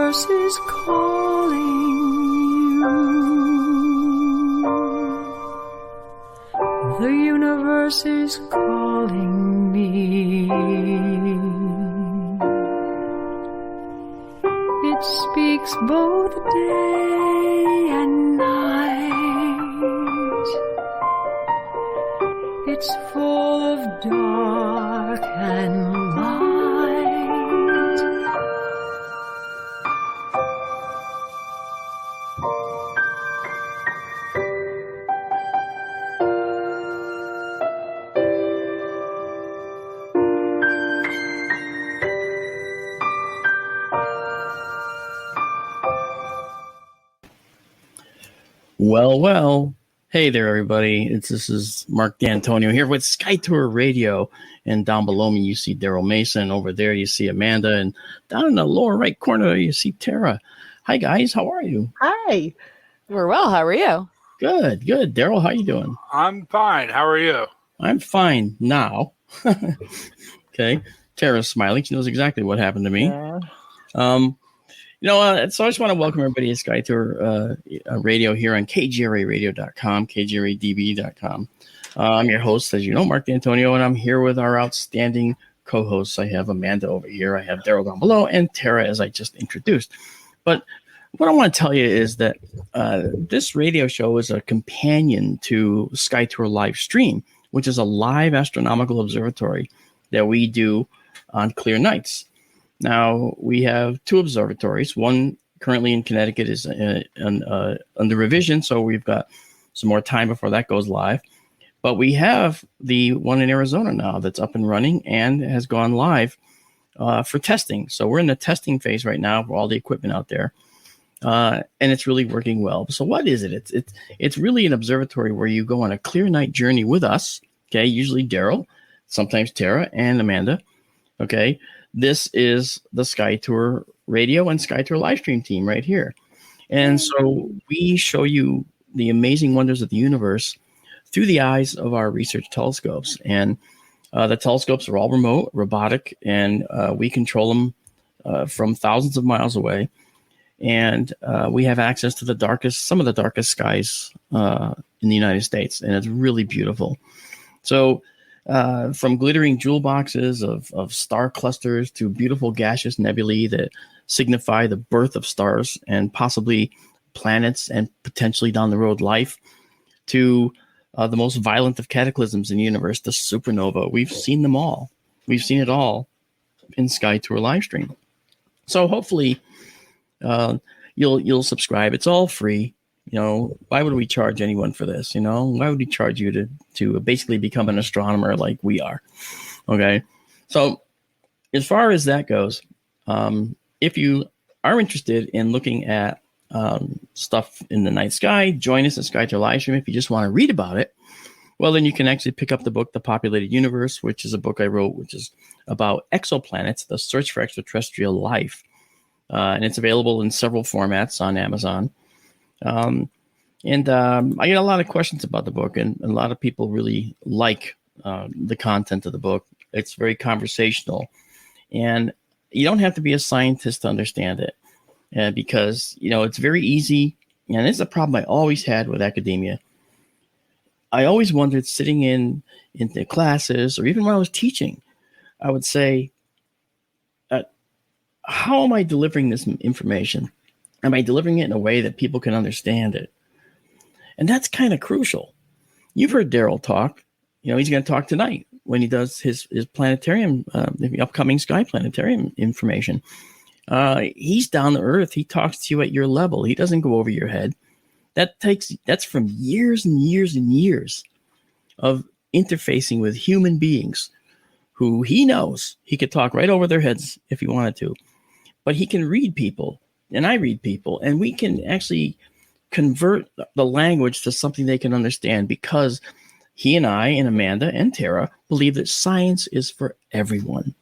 universe is calling you. The universe is calling me. It speaks both day and night. It's full of dark and light. Well. Hey there, everybody. This is Mark D'Antonio here with SkyTour Radio. And down below me, you see Daryl Mason. Over there, you see Amanda. And down in the lower right corner, you see Tara. Hi, guys. How are you? Hi. We're well. How are you? Good. Daryl, how you doing? I'm fine. How are you? I'm fine now. Okay. Tara's smiling. She knows exactly what happened to me. Yeah. So I just want to welcome everybody to SkyTour Radio here on KGRAradio.com, KGRADB.com. I'm your host, as you know, Mark D'Antonio, and I'm here with our outstanding co-hosts. I have Amanda over here. I have Daryl down below, and Tara, as I just introduced. But what I want to tell you is that this radio show is a companion to SkyTour Live Stream, which is a live astronomical observatory that we do on clear nights. Now, we have two observatories. One currently in Connecticut is under revision, so we've got some more time before that goes live. But we have the one in Arizona now that's up and running and has gone live for testing. So we're in the testing phase right now for all the equipment out there, and it's really working well. So what is it? It's really an observatory where you go on a clear night journey with us, okay, usually Daryl, sometimes Tara, and Amanda, okay? This is the SkyTour Radio and SkyTour Livestream team right here. And so we show you the amazing wonders of the universe through the eyes of our research telescopes. And the telescopes are all remote, robotic, and we control them from thousands of miles away. And we have access to some of the darkest skies in the United States. And it's really beautiful. So from glittering jewel boxes of star clusters to beautiful gaseous nebulae that signify the birth of stars and possibly planets and potentially down the road life, to the most violent of cataclysms in the universe, the supernova. We've seen them all. We've seen it all in SkyTour Livestream. So hopefully you'll subscribe. It's all free. Why would we charge anyone for this? Why would we charge you to basically become an astronomer like we are? Okay. So as far as that goes, if you are interested in looking at stuff in the night sky, join us at SkyTour Livestream. If you just want to read about it, well, then you can actually pick up the book, The Populated Universe, which is a book I wrote, which is about exoplanets, the search for extraterrestrial life. And it's available in several formats on Amazon. I get a lot of questions about the book, and a lot of people really like the content of the book. It's very conversational, and you don't have to be a scientist to understand it, because it's very easy. And this is a problem I always had with academia. I always wondered, sitting in the classes, or even when I was teaching, I would say, how am I delivering this information? Am I delivering it in a way that people can understand it? And that's kind of crucial. You've heard Daryl talk. He's going to talk tonight when he does his planetarium, the upcoming Sky Planetarium information. He's down to earth. He talks to you at your level. He doesn't go over your head. That's from years and years and years of interfacing with human beings who he knows he could talk right over their heads if he wanted to. But he can read people. And I read people, and we can actually convert the language to something they can understand, because he and I and Amanda and Tara believe that science is for everyone.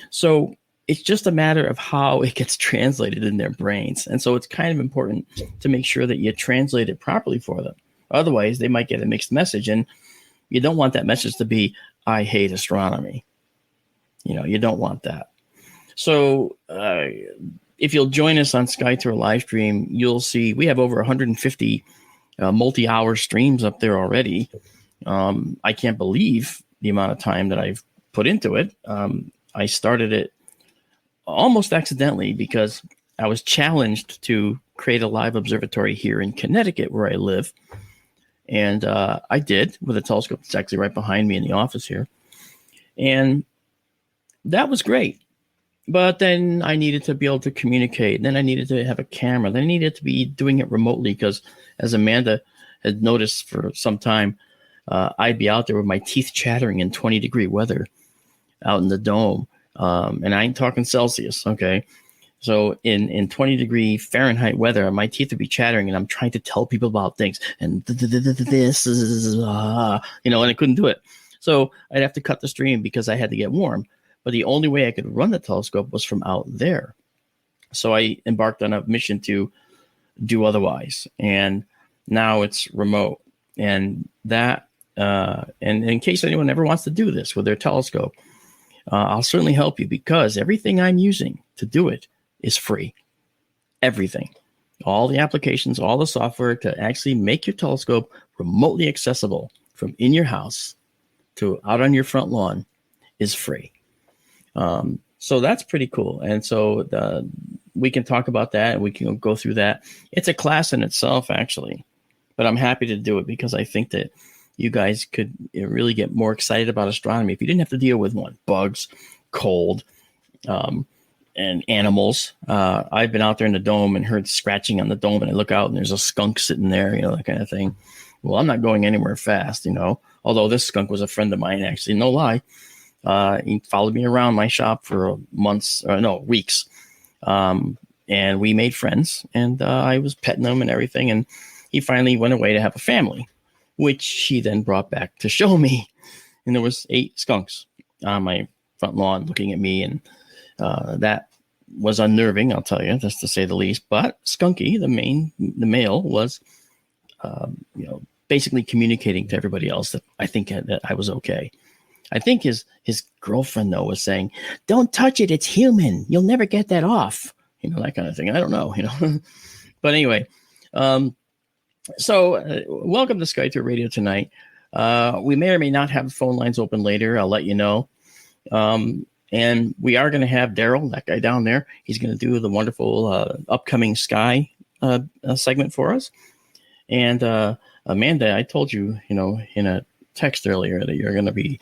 So it's just a matter of how it gets translated in their brains. And so it's kind of important to make sure that you translate it properly for them. Otherwise, they might get a mixed message, and you don't want that message to be, I hate astronomy. You don't want that. So if you'll join us on SkyTour live stream, you'll see we have over 150 multi-hour streams up there already. I can't believe the amount of time that I've put into it. I started it almost accidentally because I was challenged to create a live observatory here in Connecticut, where I live. And I did, with a telescope that's actually right behind me in the office here. And that was great. But then I needed to be able to communicate. Then I needed to have a camera. Then I needed to be doing it remotely because, as Amanda had noticed for some time, I'd be out there with my teeth chattering in 20-degree weather out in the dome. And I ain't talking Celsius, okay? So in 20-degree Fahrenheit weather, my teeth would be chattering, and I'm trying to tell people about things. And this is, and I couldn't do it. So I'd have to cut the stream because I had to get warm. But the only way I could run the telescope was from out there. So I embarked on a mission to do otherwise. And now it's remote. And that, and in case anyone ever wants to do this with their telescope, I'll certainly help you because everything I'm using to do it is free. Everything. All the applications, all the software to actually make your telescope remotely accessible from in your house to out on your front lawn is free. So that's pretty cool. And so we can talk about that and we can go through that. It's a class in itself, actually, but I'm happy to do it because I think that you guys could really get more excited about astronomy if you didn't have to deal with bugs, cold, and animals. I've been out there in the dome and heard scratching on the dome, and I look out and there's a skunk sitting there, that kind of thing. Well, I'm not going anywhere fast, although this skunk was a friend of mine, actually, no lie. He followed me around my shop for weeks. And we made friends, and I was petting him and everything. And he finally went away to have a family, which he then brought back to show me. And there was 8 skunks on my front lawn looking at me. And that was unnerving, I'll tell you, just to say the least. But Skunky, the male, was, basically communicating to everybody else that I think that I was okay. I think his girlfriend, though, was saying, "Don't touch it. It's human. You'll never get that off." That kind of thing. I don't know, But anyway, so welcome to SkyTour Radio tonight. We may or may not have phone lines open later. I'll let you know. And we are going to have Daryl, that guy down there. He's going to do the wonderful upcoming sky segment for us. And Amanda, I told you, in a text earlier that you're going to be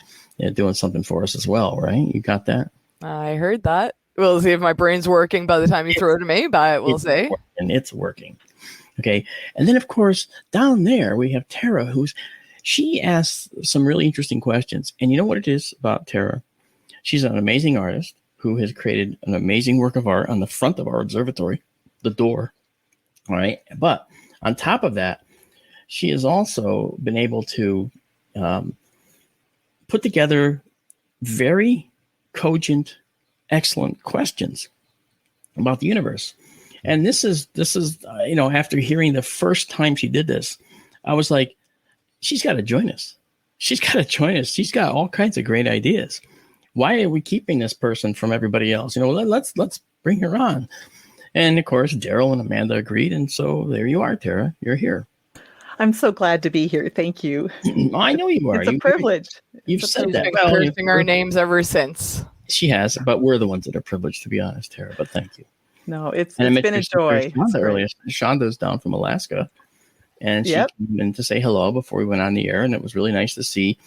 doing something for us as well, right? You got that? I heard that. We'll see if my brain's working by the time you throw it to me, but we'll see. And it's working. Okay. And then, of course, down there, we have Tara, she asks some really interesting questions. And you know what it is about Tara? She's an amazing artist who has created an amazing work of art on the front of our observatory, the door. All right. But on top of that, she has also been able to put together very cogent, excellent questions about the universe. And this is after hearing the first time she did this, I was like, she's got to join us. She's got all kinds of great ideas. Why are we keeping this person from everybody else? Let's bring her on. And of course, Daryl and Amanda agreed. And so there you are, Tara. You're here. I'm so glad to be here. Thank you. I know you are. It's a privilege. You've said that. She's been cursing our names ever since. She has, but we're the ones that are privileged, to be honest, Tara. But thank you. No, it's been a joy. Shonda earlier. Shonda's down from Alaska, and she came in to say hello before we went on the air, and it was really nice to see,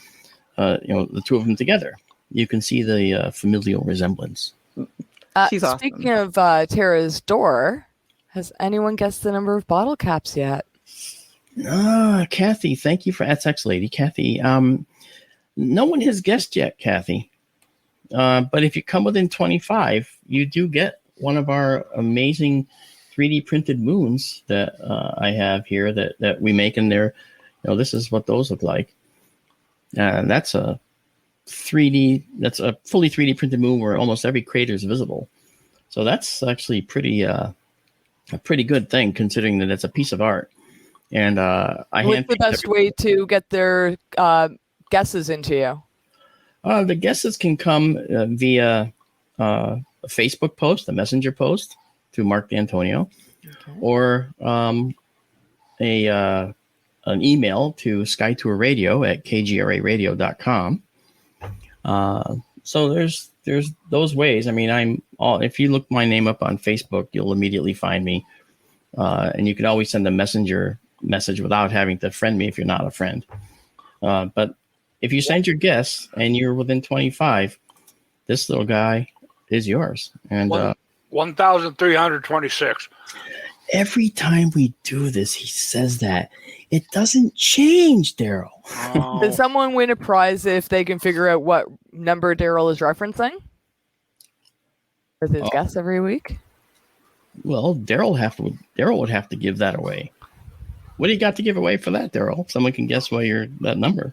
the two of them together. You can see the familial resemblance. She's awesome. Speaking of Tara's door, has anyone guessed the number of bottle caps yet? Kathy, thank you for that's lady Kathy. No one has guessed yet, Kathy. But if you come within 25, you do get one of our amazing 3D printed moons that I have here that we make in there. This is what those look like. That's a fully 3D printed moon where almost every crater is visible. So that's actually a pretty good thing considering that it's a piece of art. And what's the best way to get their guesses into you? The guesses can come via a Facebook post, a messenger post to Mark D'Antonio, or an email to skytourradio@kgraradio.com. So there's those ways. I mean, if you look my name up on Facebook, you'll immediately find me. And you can always send a messenger message without having to friend me if you're not a friend. But if you send your guess and you're within 25, this little guy is yours. And 1,326. Every time we do this, he says that. It doesn't change, Daryl. Oh. Does someone win a prize if they can figure out what number Daryl is referencing? With his guess every week? Well, Daryl would have to give that away. What do you got to give away for that, Daryl? Someone can guess why you're that number.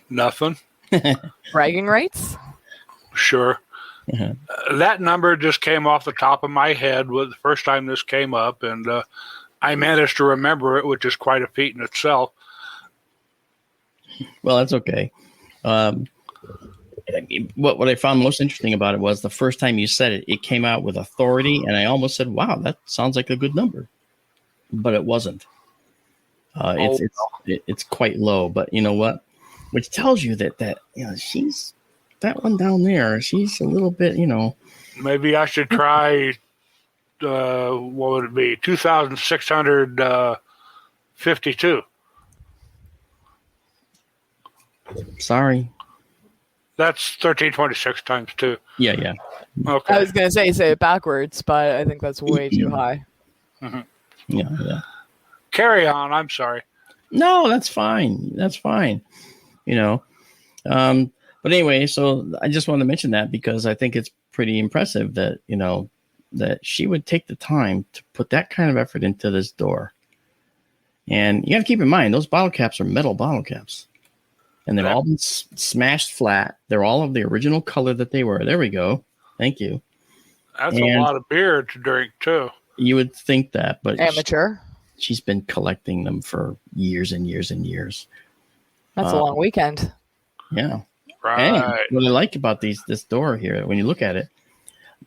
Nothing. Bragging rights? Sure. That number just came off the top of my head with the first time this came up, and I managed to remember it, which is quite a feat in itself. Well, that's okay. What I found most interesting about it was the first time you said it, it came out with authority, and I almost said, "Wow, that sounds like a good number," but it wasn't. It's quite low, but you know what? Which tells you that she's that one down there. She's a little bit, Maybe I should try. What would it be? 2,652. Sorry. That's 1326 times 2. Yeah. Okay. I was going to say it backwards, but I think that's way too high. Mm-hmm. Yeah. Carry on. I'm sorry. No, that's fine. That's fine. But anyway, so I just wanted to mention that because I think it's pretty impressive that, that she would take the time to put that kind of effort into this door. And you got to keep in mind, those bottle caps are metal bottle caps. And they've all been smashed flat. They're all of the original color that they were. There we go. Thank you. That's a lot of beer to drink, too. You would think that, but amateur. She's been collecting them for years and years and years. That's a long weekend. Yeah. Right. And what I like about this door here, when you look at it,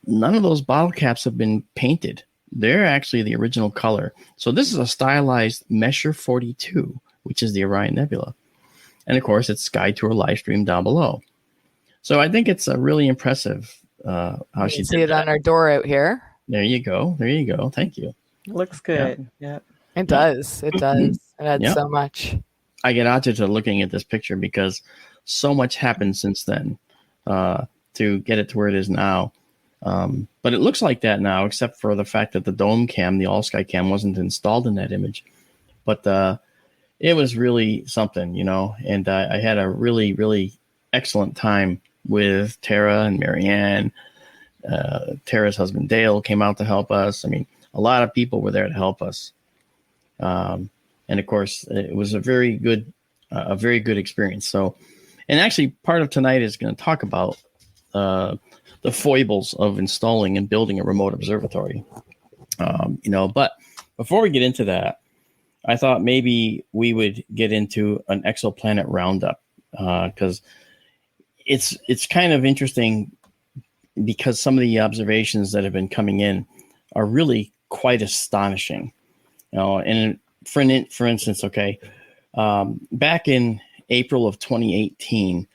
none of those bottle caps have been painted. They're actually the original color. So this is a stylized Messier 42, which is the Orion Nebula. And of course, it's Sky Tour live stream down below. So I think it's really impressive how she did see it that. on our door out here. There you go. Thank you. Looks good. Yeah. It does. It does. It adds so much. I get out to looking at this picture because so much happened since then to get it to where it is now. But it looks like that now, except for the fact that the dome cam, the all sky cam, wasn't installed in that image. But it was really something, and I had a really, really excellent time with Tara and Marianne. Tara's husband, Dale, came out to help us. I mean, a lot of people were there to help us. And of course, it was a very good experience. So, and actually part of tonight is going to talk about the foibles of installing and building a remote observatory. But before we get into that, I thought maybe we would get into an exoplanet roundup because it's kind of interesting because some of the observations that have been coming in are really quite astonishing. And for instance, back in April of 2018,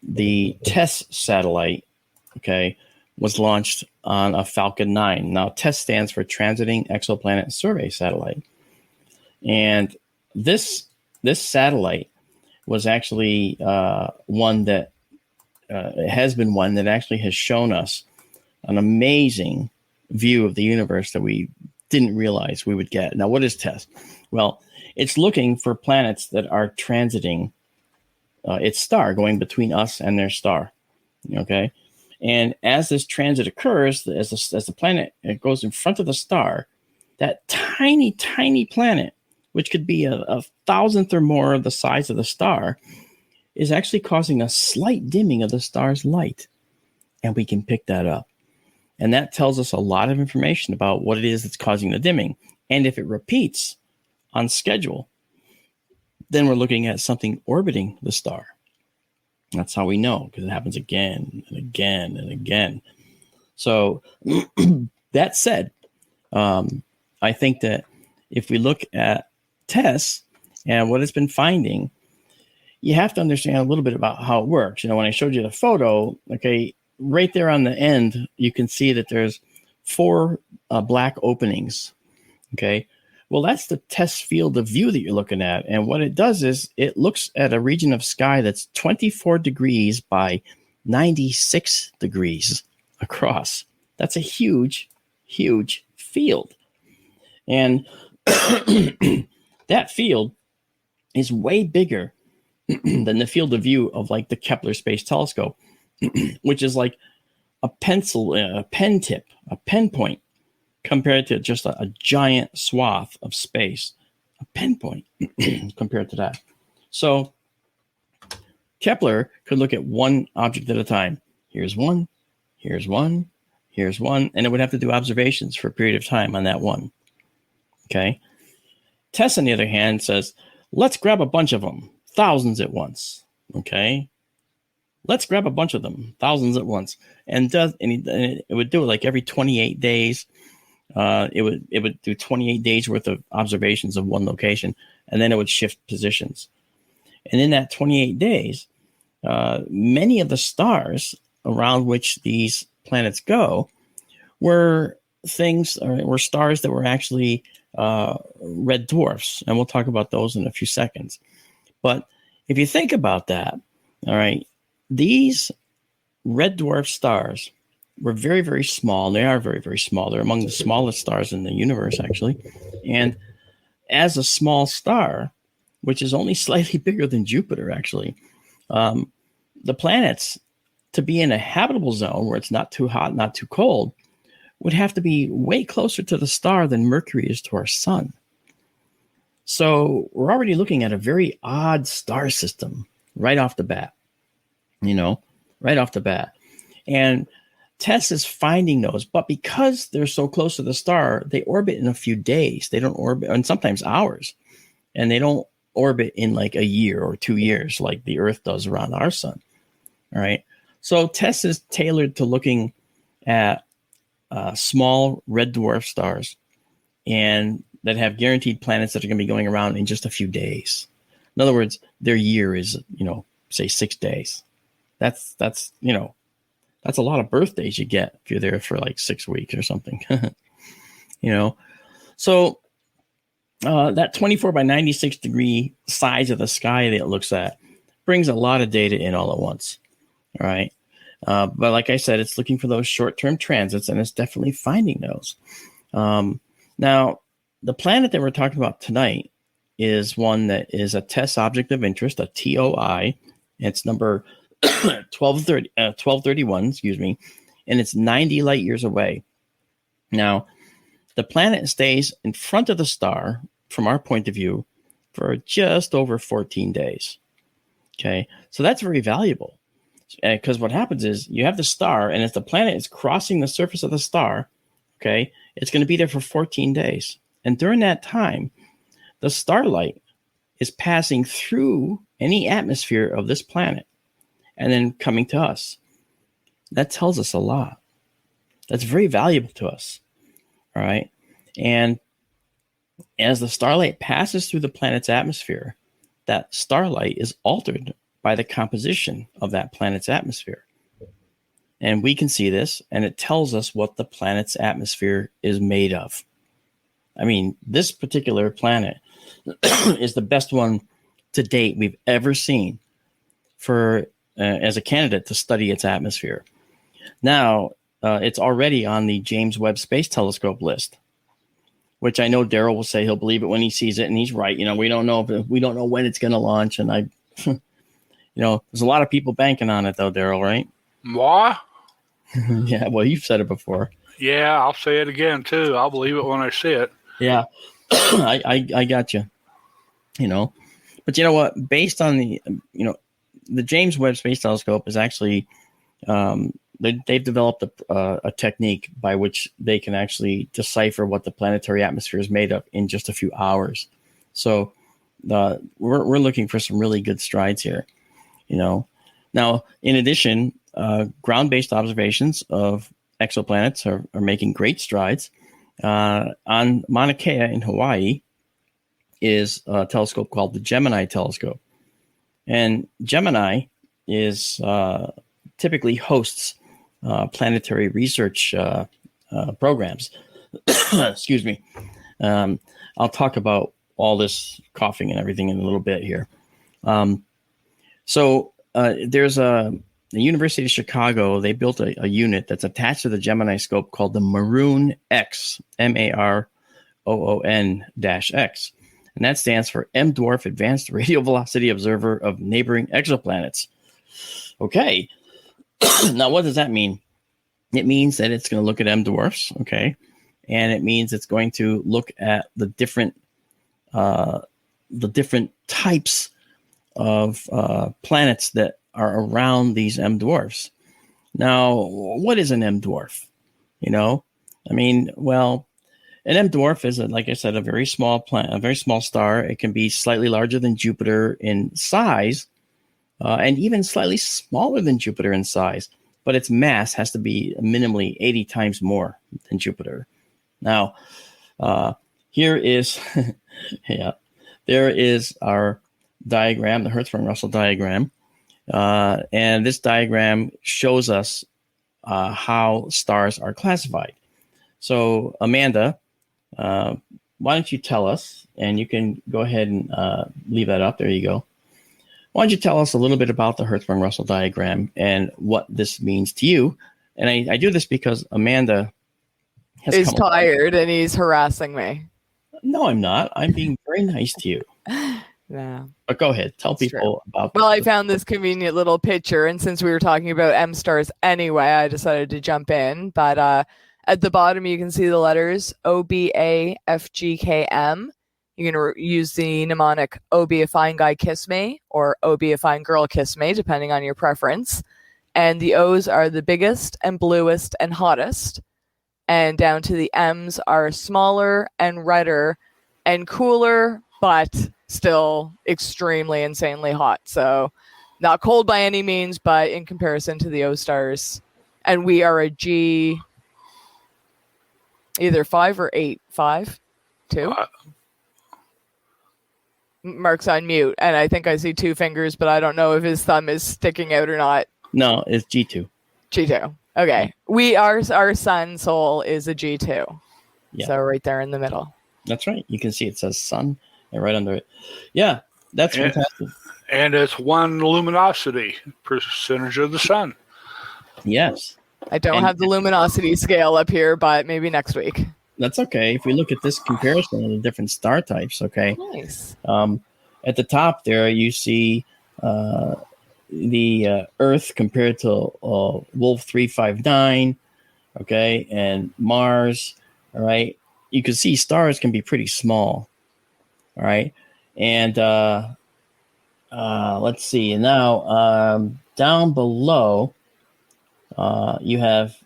the TESS satellite, was launched on a Falcon 9. Now, TESS stands for Transiting Exoplanet Survey Satellite. And this satellite was actually one that has been one that actually has shown us an amazing view of the universe that we didn't realize we would get. Now, what is TESS? Well, it's looking for planets that are transiting its star, going between us and their star. Okay. And as this transit occurs, as the planet goes in front of the star, that tiny, tiny planet, which could be a thousandth or more of the size of the star, is actually causing a slight dimming of the star's light. And we can pick that up. And that tells us a lot of information about what it is that's causing the dimming. And if it repeats on schedule, then we're looking at something orbiting the star. That's how we know, because it happens again and again and again. So that said, I think that if we look at TESS and what it's been finding, you have to understand a little bit about how it works. You know, when I showed you the photo, okay, right there on the end, you can see that there's 4 black openings. Okay. Well, that's the TESS field of view that you're looking at. And what it does is it looks at a region of sky that's 24 degrees by 96 degrees across. That's a huge, huge field. And that field is way bigger than the field of view of like the Kepler Space Telescope, which is like a pencil, a pen tip, a pen point compared to just a giant swath of space, a pen point compared to that. So Kepler could look at one object at a time. Here's one, here's one, here's one, and it would have to do observations for a period of time on that one. Okay. TESS, on the other hand, says, let's grab a bunch of them, thousands at once. Okay. Let's grab a bunch of them, thousands at once. And it would do it like every 28 days. It would do 28 days worth of observations of one location, and then it would shift positions. And in that 28 days, many of the stars around which these planets go were stars that were actually red dwarfs. And we'll talk about those in a few seconds. But if you think about that, all right, these red dwarf stars were very, very small. They are very, very small. They're among the smallest stars in the universe, actually. And as a small star, which is only slightly bigger than Jupiter, actually, the planets, to be in a habitable zone where it's not too hot, not too cold, would have to be way closer to the star than Mercury is to our sun. So we're already looking at a very odd star system right off the bat, right off the bat. And TESS is finding those, but because they're so close to the star, they orbit in a few days. They don't orbit, and sometimes hours, and they don't orbit in like a year or 2 years like the Earth does around our sun. All right. So TESS is tailored to looking at small red dwarf stars and that have guaranteed planets that are going to be going around in just a few days. In other words, their year is, say 6 days. That's a lot of birthdays you get if you're there for like 6 weeks or something, So that 24 by 96 degree size of the sky that it looks at brings a lot of data in all at once. All right. But like I said, it's looking for those short-term transits, and it's definitely finding those. Now, the planet that we're talking about tonight is one that is a TESS object of interest, a TOI. It's number 1231, and it's 90 light years away. Now, the planet stays in front of the star, from our point of view, for just over 14 days. Okay, so that's very valuable. Because what happens is you have the star, and as the planet is crossing the surface of the star, okay, it's going to be there for 14 days. And during that time, the starlight is passing through any atmosphere of this planet and then coming to us. That tells us a lot. That's very valuable to us. All right. And as the starlight passes through the planet's atmosphere, that starlight is altered by the composition of that planet's atmosphere. And we can see this, and it tells us what the planet's atmosphere is made of. I mean, this particular planet is the best one to date we've ever seen for as a candidate to study its atmosphere. Now, it's already on the James Webb Space Telescope list, which I know Daryl will say he'll believe it when he sees it, and he's right. We don't know when it's going to launch, and there's a lot of people banking on it, though, Daryl, right? Moi? Yeah, well, you've said it before. Yeah, I'll say it again, too. I'll believe it when I see it. Yeah, I got you. But you know what? Based on the James Webb Space Telescope is actually, they've developed a technique by which they can actually decipher what the planetary atmosphere is made of in just a few hours. So we're looking for some really good strides here. Now, in addition, ground-based observations of exoplanets are making great strides. On Mauna Kea in Hawaii is a telescope called the Gemini telescope. And Gemini is typically hosts planetary research programs. Excuse me. I'll talk about all this coughing and everything in a little bit here. So there's the University of Chicago. They built a unit that's attached to the Gemini scope called the Maroon X, MAROON-X. And that stands for M Dwarf Advanced Radio Velocity Observer of Neighboring Exoplanets. Okay. Now, what does that mean? It means that it's going to look at M dwarfs, okay? And it means it's going to look at the different types of planets that are around these M dwarfs. Now, what is an M dwarf? I mean, well, an M dwarf is, like I said, a very small planet, a very small star. It can be slightly larger than Jupiter in size, and even slightly smaller than Jupiter in size. But its mass has to be minimally 80 times more than Jupiter. Now, here is, there is our diagram, the Hertzsprung-Russell diagram. And this diagram shows us how stars are classified. So, Amanda, why don't you tell us, and you can go ahead and leave that up. There you go. Why don't you tell us a little bit about the Hertzsprung-Russell diagram and what this means to you? And I do this because Amanda is tired and he's harassing me. No, I'm not. I'm being very nice to you. No. But go ahead. Tell people about Well, I found this convenient little picture, and since we were talking about M stars anyway, I decided to jump in. But at the bottom, you can see the letters OBAFGKM. You can use the mnemonic "Oh, be a fine guy, kiss me," or "Oh, be a fine girl, kiss me," depending on your preference. And the O's are the biggest and bluest and hottest. And down to the M's are smaller and redder and cooler, but still extremely insanely hot. So not cold by any means, but in comparison to the O stars. And we are a G, either 5 or 8. 5? 2? Mark's on mute, and I think I see 2 fingers, but I don't know if his thumb is sticking out or not. No, it's G2. G2. Okay. Our sun soul is a G2. Yeah. So right there in the middle. That's right. You can see it says sun and right under it. Yeah, that's fantastic. And it's one luminosity percentage of the sun. Yes. I don't have the luminosity scale up here, but maybe next week. That's okay. If we look at this comparison of the different star types, okay. Nice. At the top there, you see the Earth compared to Wolf 359, okay, and Mars. All right, you can see stars can be pretty small. All right, and let's see. Now down below, you have.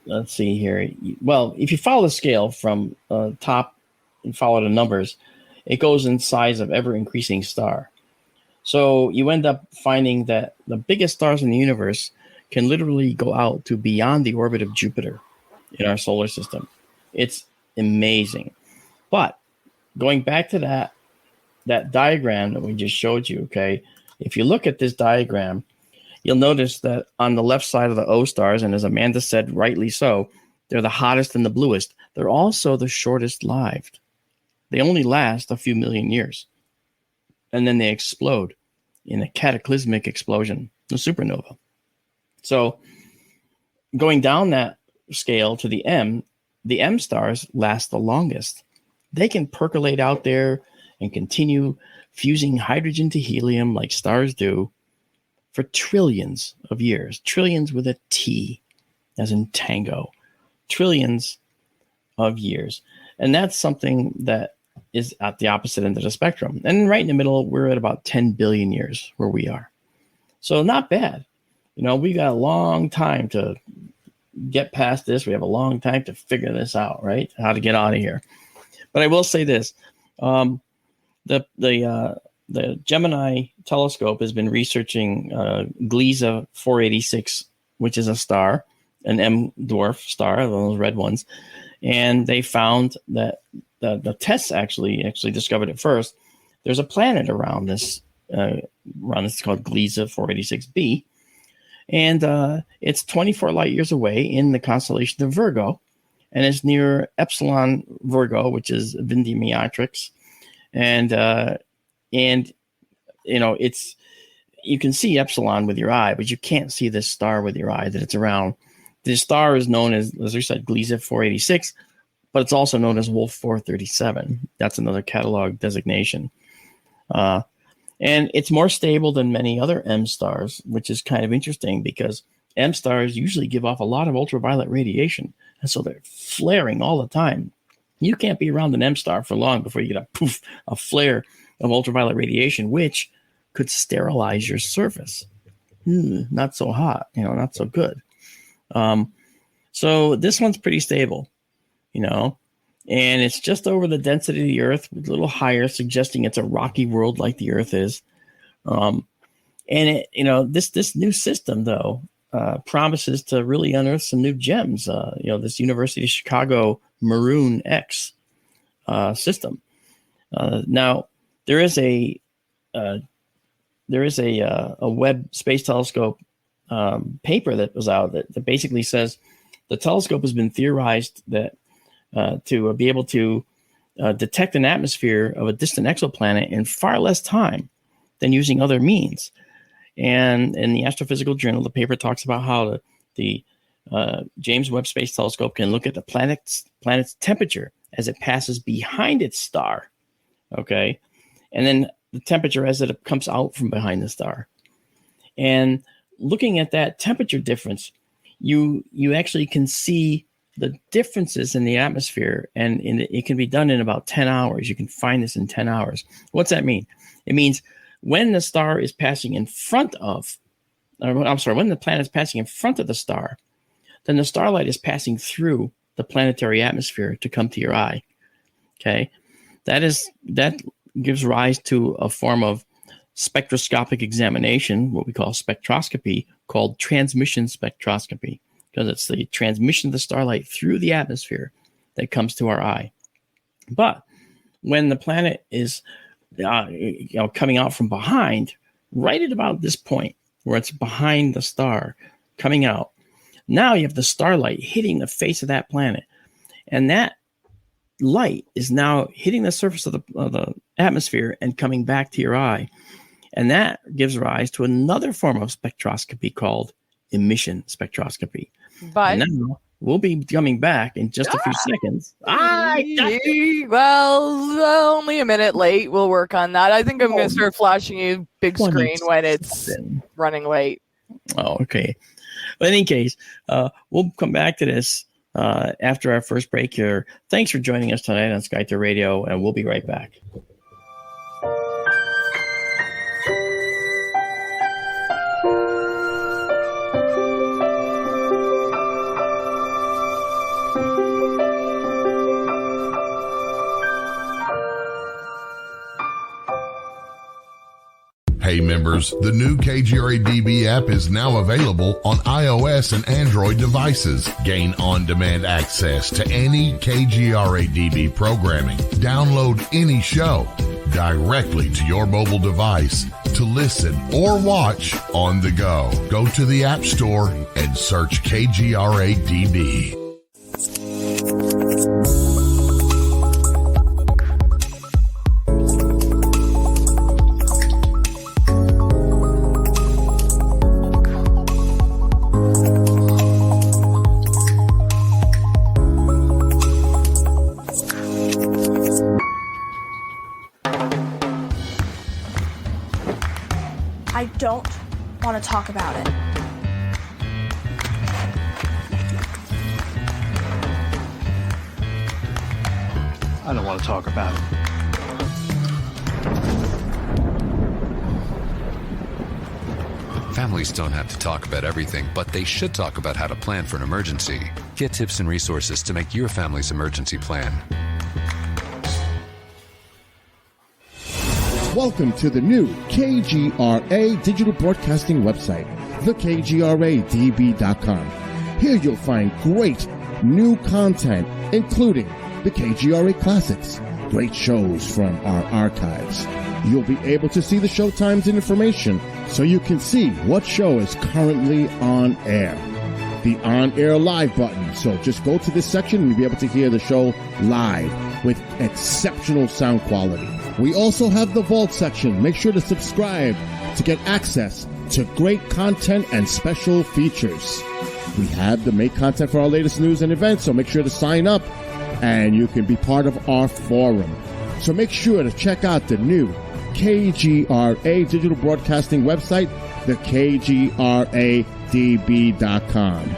Let's see here. Well, if you follow the scale from top and follow the numbers, it goes in size of ever-increasing star. So you end up finding that the biggest stars in the universe can literally go out to beyond the orbit of Jupiter in our solar system. It's amazing. But going back to that diagram that we just showed you, okay, if you look at this diagram, you'll notice that on the left side of the O stars, and as Amanda said, rightly so, they're the hottest and the bluest. They're also the shortest lived. They only last a few million years. And then they explode in a cataclysmic explosion, a supernova. So going down that scale to the M stars last the longest. They can percolate out there and continue fusing hydrogen to helium like stars do for trillions of years. Trillions with a T, as in tango. Trillions of years. And that's something that is at the opposite end of the spectrum. And right in the middle, we're at about 10 billion years where we are. So not bad. We got a long time to get past this. We have a long time to figure this out, right? How to get out of here. But I will say this. The Gemini telescope has been researching Gliese 486 which is a star, an M dwarf star, those red ones. And they found that the tests actually discovered it first. There's a planet around this called Gliese 486b. And it's 24 light years away in the constellation of Virgo. And it's near Epsilon Virgo, which is Vindi Beatrix. And you know, you can see Epsilon with your eye, but you can't see this star with your eye that it's around. This star is known as we said, Gliese 486, but it's also known as Wolf 437. That's another catalog designation. And it's more stable than many other M stars, which is kind of interesting because M stars usually give off a lot of ultraviolet radiation. And so they're flaring all the time. You can't be around an M star for long before you get a flare of ultraviolet radiation, which could sterilize your surface. Not so hot, not so good. So this one's pretty stable, and it's just over the density of the Earth, a little higher, suggesting it's a rocky world like the Earth is. And this new system though promises to really unearth some new gems. This University of Chicago Maroon X system. Now there is a Webb Space Telescope paper that was out that basically says the telescope has been theorized that to be able to detect an atmosphere of a distant exoplanet in far less time than using other means. And in the Astrophysical Journal, the paper talks about how the James Webb Space Telescope can look at the planet's temperature as it passes behind its star, okay, and then the temperature as it comes out from behind the star. And looking at that temperature difference, you actually can see the differences in the atmosphere, and it can be done in about 10 hours. You can find this in 10 hours. What's that mean? It means when the star is passing in front of, when the planet is passing in front of the star, then the starlight is passing through the planetary atmosphere to come to your eye. Okay, that gives rise to a form of spectroscopic examination, what we call spectroscopy, called transmission spectroscopy, because it's the transmission of the starlight through the atmosphere that comes to our eye. But when the planet is coming out from behind, right at about this point where it's behind the star coming out, now you have the starlight hitting the face of that planet, and that light is now hitting the surface of the atmosphere and coming back to your eye. And that gives rise to another form of spectroscopy called emission spectroscopy. But now we'll be coming back in just a few seconds. Well, only a minute late. We'll work on that. I think I'm going to start flashing you big screen when it's running late. Oh, okay. But in any case, we'll come back to this after our first break here. Thanks for joining us tonight on Skyter Radio, and we'll be right back. Hey members, the new KGRA DB app is now available on iOS and Android devices. Gain on-demand access to any KGRA DB programming. Download any show directly to your mobile device to listen or watch on the go. Go to the App Store and search KGRA DB. I don't want to talk about it. I don't want to talk about it. Families don't have to talk about everything, but they should talk about how to plan for an emergency. Get tips and resources to make your family's emergency plan. Welcome to the new KGRA digital broadcasting website. thekgradb.com. Here you'll find great new content, including the KGRA Classics, great shows from our archives. You'll be able to see the show times and information so you can see what show is currently on air. The on-air live button. So just go to this section and you'll be able to hear the show live with exceptional sound quality. We also have the Vault section. Make sure to subscribe to get access to great content and special features. We have the make content for our latest news and events, so make sure to sign up and you can be part of our forum. So make sure to check out the new KGRA digital broadcasting website, thekgradb.com.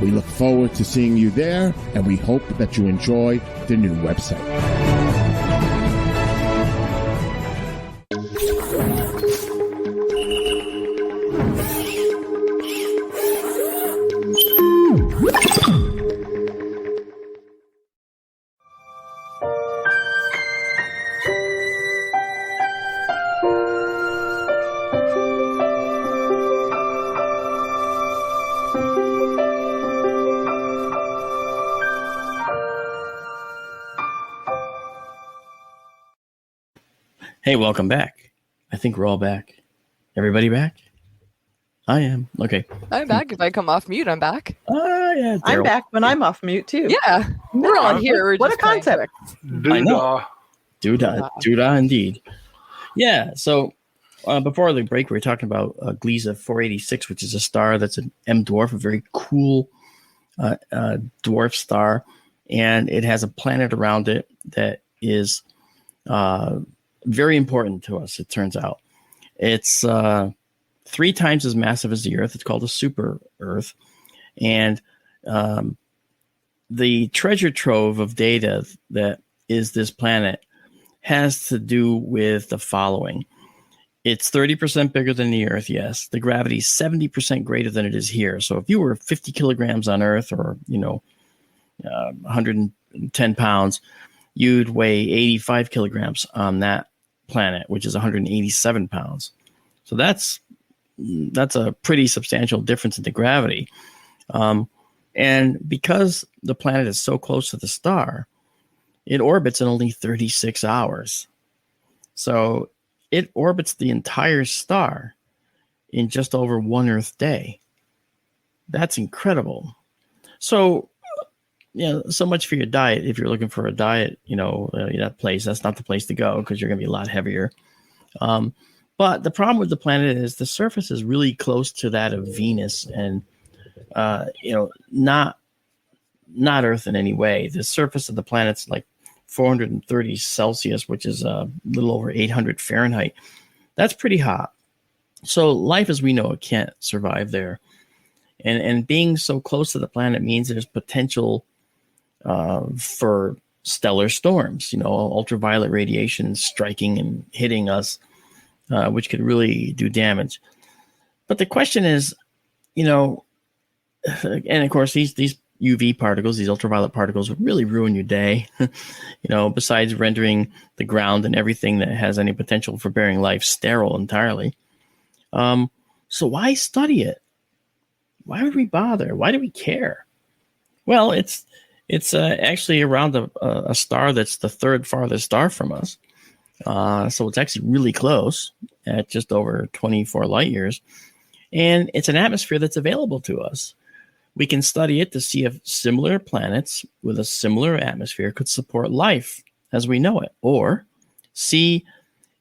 We look forward to seeing you there, and we hope that you enjoy the new website. Hey, welcome back. I think we're all back. Everybody back? I am. Okay. I'm back. If I come off mute, I'm back. Yeah. I'm Daryl. back when I'm off mute too. Yeah, we're all here. We're What a just playing concept. I know. Doodah indeed. Yeah, so before the break, we were talking about Gliese 486, which is a star that's an M dwarf, a very cool dwarf star, and it has a planet around it that is very important to us, it turns out. It's 3 times as massive as the Earth. It's called a super Earth. And the treasure trove of data that is this planet has to do with the following. It's 30% bigger than the Earth, yes. The gravity is 70% greater than it is here. So if you were 50 kilograms on Earth or, 110 pounds, you'd weigh 85 kilograms on that planet, which is 187 pounds. So that's a pretty substantial difference in the gravity. And because the planet is so close to the star, it orbits in only 36 hours. So it orbits the entire star in just over 1 Earth day. That's incredible. So, so much for your diet. If you're looking for a diet, that's not the place to go because you're going to be a lot heavier. But the problem with the planet is the surface is really close to that of Venus and, not Earth in any way. The surface of the planet's like 430 Celsius, which is a little over 800 Fahrenheit. That's pretty hot. So life as we know it can't survive there. And being so close to the planet means there's potential for stellar storms, ultraviolet radiation striking and hitting us, which could really do damage. But the question is, and of course, these UV particles, these ultraviolet particles, would really ruin your day, besides rendering the ground and everything that has any potential for bearing life sterile entirely. So why study it? Why would we bother? Why do we care? Well, it's actually around a star that's the third farthest star from us. So it's actually really close at just over 24 light years. And it's an atmosphere that's available to us. We can study it to see if similar planets with a similar atmosphere could support life as we know it, or see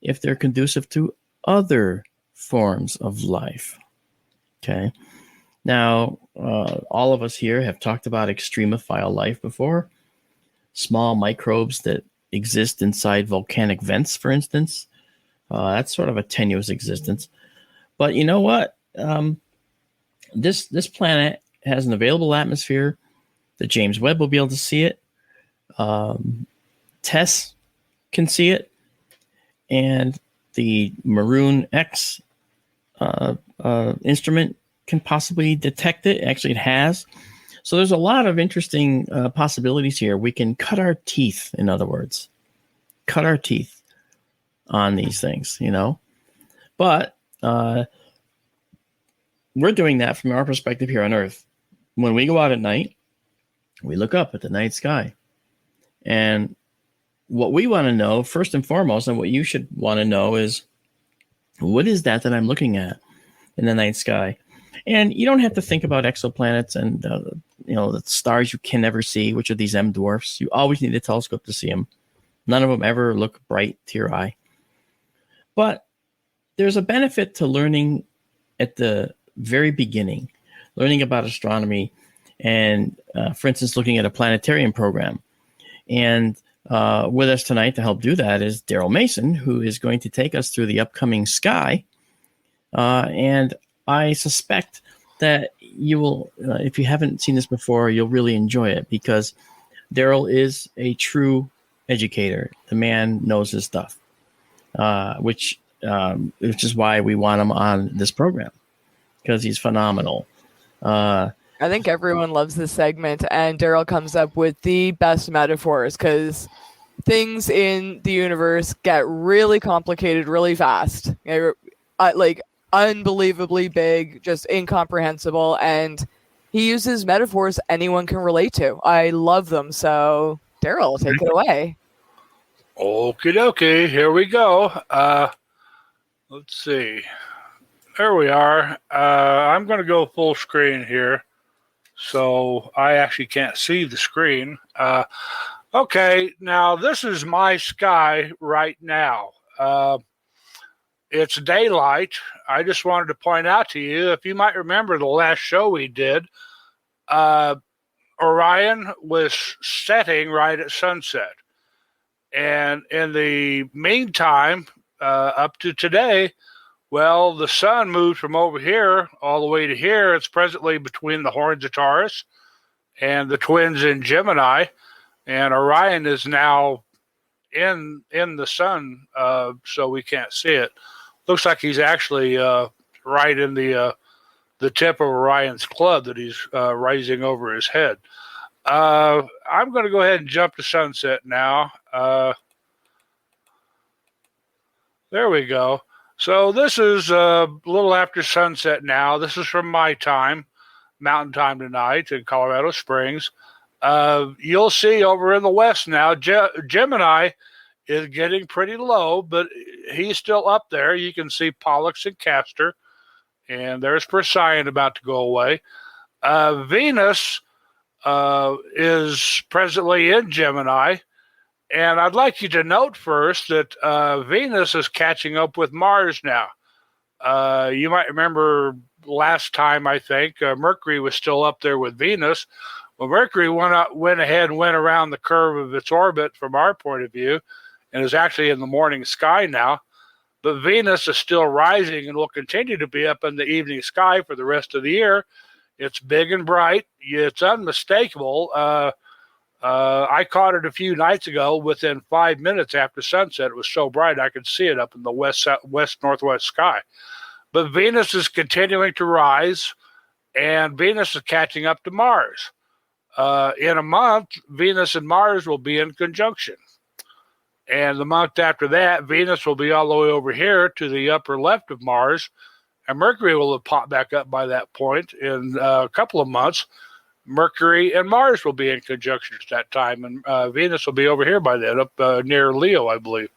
if they're conducive to other forms of life. Okay. Now, all of us here have talked about extremophile life before. Small microbes that exist inside volcanic vents, for instance. That's sort of a tenuous existence. But you know what? This planet has an available atmosphere. The James Webb will be able to see it. TESS can see it. And the Maroon X instrument can possibly detect it. Actually, it has. So there's a lot of interesting possibilities here. We can cut our teeth, in other words. Cut our teeth on these things, But we're doing that from our perspective here on Earth. When we go out at night, we look up at the night sky. And what we want to know, first and foremost, and what you should want to know is, what is that I'm looking at in the night sky? And you don't have to think about exoplanets and the stars you can never see, which are these M dwarfs. You always need a telescope to see them. None of them ever look bright to your eye. But there's a benefit to learning at the very beginning, learning about astronomy, and for instance, looking at a planetarium program. And with us tonight to help do that is Daryl Mason, who is going to take us through the upcoming sky. And I suspect that you will, if you haven't seen this before, you'll really enjoy it, because Daryl is a true educator. The man knows his stuff, which is why we want him on this program, because he's phenomenal. I think everyone loves this segment, and Daryl comes up with the best metaphors, because things in the universe get really complicated really fast. Like unbelievably big, just incomprehensible, and he uses metaphors anyone can relate to. I love them. So Daryl, take it away. Okie dokie, here we go. Let's see. There we are. I'm going to go full screen here, so I actually can't see the screen. Okay, now this is my sky right now. It's daylight. I just wanted to point out to you, if you might remember the last show we did, Orion was setting right at sunset. And in the meantime, up to today, well, the sun moved from over here all the way to here. It's presently between the Horns of Taurus and the twins in Gemini. And Orion is now in the sun, so we can't see it. Looks like he's actually right in the tip of Orion's club that he's raising over his head. I'm going to go ahead and jump to sunset now. There we go. So this is a little after sunset now. This is from my time, mountain time tonight in Colorado Springs. You'll see over in the west now, Gemini is getting pretty low, but he's still up there. You can see Pollux and Castor, and there's Procyon about to go away. Venus is presently in Gemini, and I'd like you to note first that Venus is catching up with Mars now. You might remember last time, I think, Mercury was still up there with Venus. Well, Mercury went ahead and went around the curve of its orbit from our point of view, and is actually in the morning sky now. But Venus is still rising and will continue to be up in the evening sky for the rest of the year. It's big and bright. It's unmistakable. I caught it a few nights ago within 5 minutes after sunset. It was so bright I could see it up in the west-northwest sky. But Venus is continuing to rise, and Venus is catching up to Mars. In a month, Venus and Mars will be in conjunction. And the month after that, Venus will be all the way over here to the upper left of Mars, and Mercury will have popped back up by that point. In a couple of months, Mercury and Mars will be in conjunction at that time, and Venus will be over here by then, up near Leo, I believe.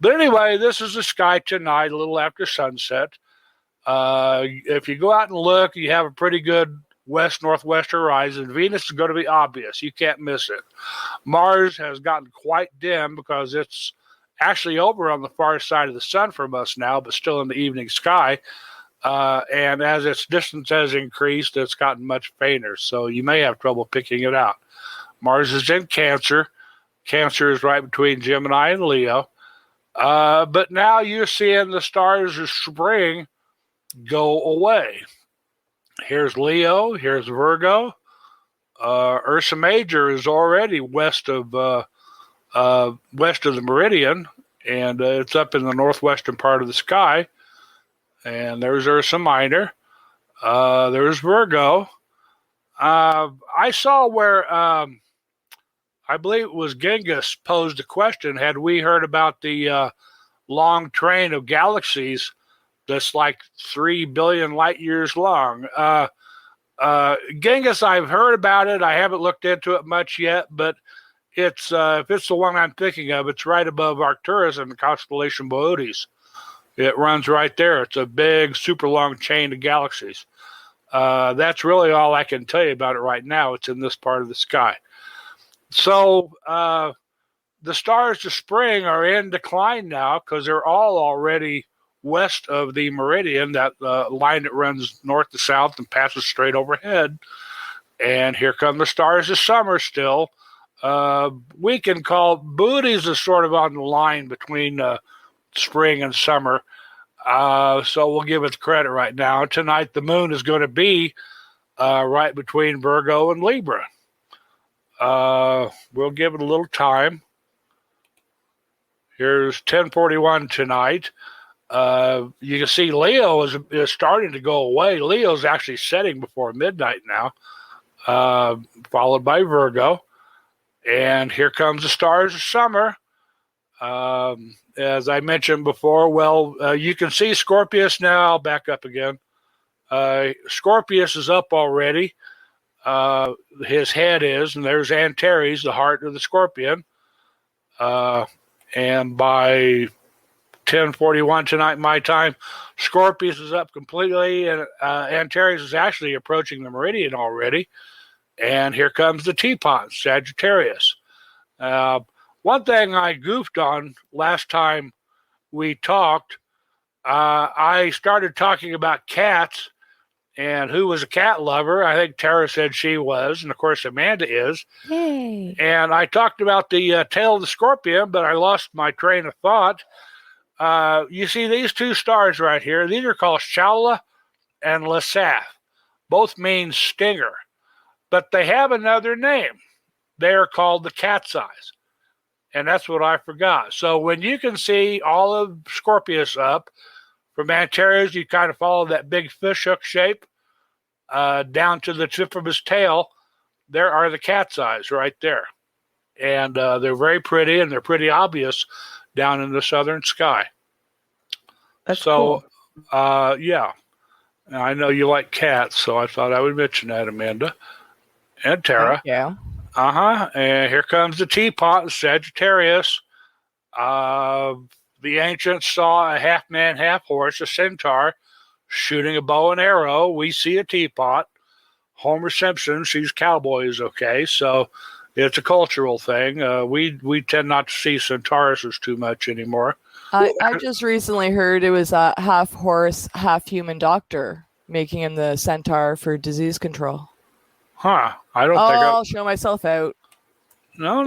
But anyway, this is the sky tonight, a little after sunset. If you go out and look, you have a pretty good west-northwest horizon. Venus is going to be obvious. You can't miss it. Mars has gotten quite dim because it's actually over on the far side of the sun from us now, but still in the evening sky. And as its distance has increased, it's gotten much fainter, so you may have trouble picking it out. Mars is in Cancer. Cancer is right between Gemini and Leo. But now you're seeing the stars of spring go away. Here's Leo. Here's Virgo. Ursa Major is already west of the meridian, and it's up in the northwestern part of the sky. And there's Ursa Minor. There's Virgo. I saw where I believe it was Genghis posed a question: had we heard about the long train of galaxies that's like 3 billion light years long. Genghis, I've heard about it. I haven't looked into it much yet, but it's if it's the one I'm thinking of, it's right above Arcturus in the constellation Boötes. It runs right there. It's a big, super long chain of galaxies. That's really all I can tell you about it right now. It's in this part of the sky. So the stars of spring are in decline now because they're all already west of the meridian, that line that runs north to south and passes straight overhead. And here come the stars of summer still. We can call Boötes is sort of on the line between spring and summer. So we'll give it the credit right now. Tonight, the moon is going to be right between Virgo and Libra. We'll give it a little time. Here's 10:41 tonight. You can see Leo is starting to go away. Leo's actually setting before midnight now, followed by Virgo. And here comes the stars of summer. As I mentioned before, you can see Scorpius now. I'll back up again. Scorpius is up already. His head is, and there's Antares, the heart of the scorpion. And by 10:41 tonight, my time, Scorpius is up completely, and Antares is actually approaching the meridian already. And here comes the teapot, Sagittarius. One thing I goofed on last time we talked, I started talking about cats and who was a cat lover. I think Tara said she was, and of course Amanda is. Yay. And I talked about the tail of the scorpion, but I lost my train of thought. You see these two stars right here. These are called Shaula and Lasaph. Both mean stinger, but they have another name. They are called the cat's eyes. And that's what I forgot. So when you can see all of Scorpius up, from Antares, you kind of follow that big fishhook shape down to the tip of his tail. There are the cat's eyes right there. And they're very pretty, and they're pretty obvious down in the southern sky. That's cool. Yeah. Now, I know you like cats, so I thought I would mention that, Amanda. And Tara. Yeah. And here comes the teapot, Sagittarius. The ancients saw a half-man, half-horse, a centaur, shooting a bow and arrow. We see a teapot. Homer Simpson sees cowboys, okay? So it's a cultural thing. We tend not to see centauruses too much anymore. I just recently heard it was a half-horse, half-human doctor making him the centaur for disease control. Huh. I don't think I'll show myself out. No.